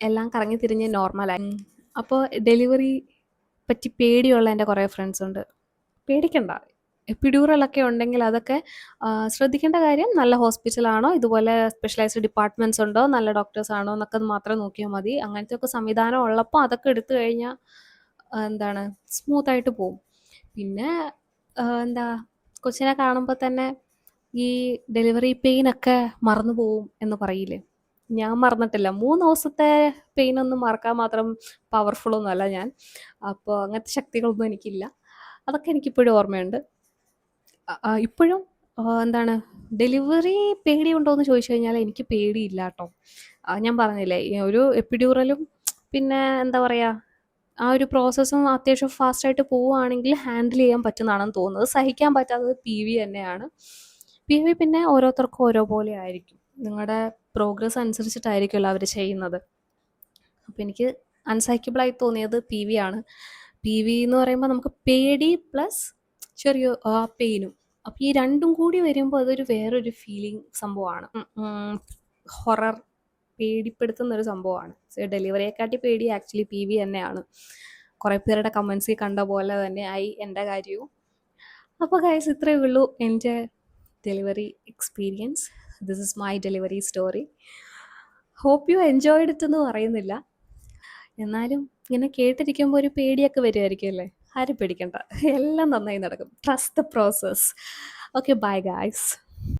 എല്ലാം കറങ്ങി തിരിഞ്ഞ് നോർമലായി. അപ്പോൾ ഡെലിവറി പറ്റി പേടിയുള്ള എൻ്റെ കുറേ ഫ്രണ്ട്സ് ഉണ്ട്. പേടിക്കണ്ട, എപ്പിഡ്യൂറലൊക്കെ ഉണ്ടെങ്കിൽ അതൊക്കെ ശ്രദ്ധിക്കേണ്ട കാര്യം നല്ല ഹോസ്പിറ്റലാണോ, ഇതുപോലെ സ്പെഷ്യലൈസ്ഡ് ഡിപ്പാർട്ട്മെൻറ്റ്സ് ഉണ്ടോ, നല്ല ഡോക്ടേഴ്സ് ആണോ എന്നൊക്കെ മാത്രം നോക്കിയാൽ മതി. അങ്ങനത്തെ ഒക്കെ സംവിധാനം ഉള്ളപ്പോൾ അതൊക്കെ എടുത്തു കഴിഞ്ഞാൽ എന്താണ് സ്മൂത്തായിട്ട് പോവും. പിന്നെ എന്താ കൊച്ചിനെ കാണുമ്പോൾ തന്നെ ഈ ഡെലിവറി പെയിനൊക്കെ മറന്നു പോവും എന്ന് പറയില്ലേ, ഞാൻ മറന്നിട്ടില്ല. 3 ദിവസത്തെ പെയിനൊന്നും മറക്കാൻ മാത്രം പവർഫുള്ളൊന്നും അല്ല ഞാൻ. അപ്പോൾ അങ്ങനത്തെ ശക്തികളൊന്നും എനിക്കില്ല. അതൊക്കെ എനിക്കിപ്പോഴും ഓർമ്മയുണ്ട്. ഇപ്പോഴും എന്താണ് ഡെലിവറി പേടിയുണ്ടോ എന്ന് ചോദിച്ചു കഴിഞ്ഞാൽ എനിക്ക് പേടിയില്ല കേട്ടോ. ഞാൻ പറഞ്ഞില്ലേ, ഈ ഒരു എപ്പിഡ്യൂറലും പിന്നെ എന്താ പറയുക, ആ ഒരു പ്രോസസ്സും അത്യാവശ്യം ഫാസ്റ്റായിട്ട് പോവുകയാണെങ്കിൽ ഹാൻഡിൽ ചെയ്യാൻ പറ്റുന്നതാണെന്ന് തോന്നുന്നത്. സഹിക്കാൻ പറ്റാത്തത് PV തന്നെയാണ്. PV പിന്നെ ഓരോരുത്തർക്കും ഓരോ പോലെ ആയിരിക്കും, നിങ്ങളുടെ പ്രോഗ്രസ് അനുസരിച്ചിട്ടായിരിക്കുമല്ലോ അവർ ചെയ്യുന്നത്. അപ്പോൾ എനിക്ക് അൺസൈക്കബിളായി തോന്നിയത് PV ആണ്. PV എന്ന് പറയുമ്പോൾ നമുക്ക് പേടി പ്ലസ് ചെറിയ പെയിനും, അപ്പോൾ ഈ രണ്ടും കൂടി വരുമ്പോൾ അതൊരു വേറൊരു ഫീലിംഗ് സംഭവമാണ്. ഹൊറർ, പേടിപ്പെടുത്തുന്നൊരു സംഭവമാണ്. ഡെലിവറിയെക്കാട്ടി പേടി ആക്ച്വലി PV തന്നെയാണ്. കുറേ പേരുടെ കമൻസിൽ കണ്ട പോലെ തന്നെ ആയി എൻ്റെ കാര്യവും. അപ്പോൾ ഗൈസ് ഇത്രയേ ഉള്ളൂ എൻ്റെ delivery experience. This is my delivery story. Hope you enjoyed it എന്ന് പറയുന്നില്ല, എന്നാലും ഇങ്ങനെ കേട്ടിരിക്കുമ്പോൾ ഒരു പേടിയൊക്കെ വരുമായിരിക്കും അല്ലേ. ആരും പേടിക്കണ്ട. എല്ലാം നന്നായി നടക്കും. Trust the process. Okay, bye guys.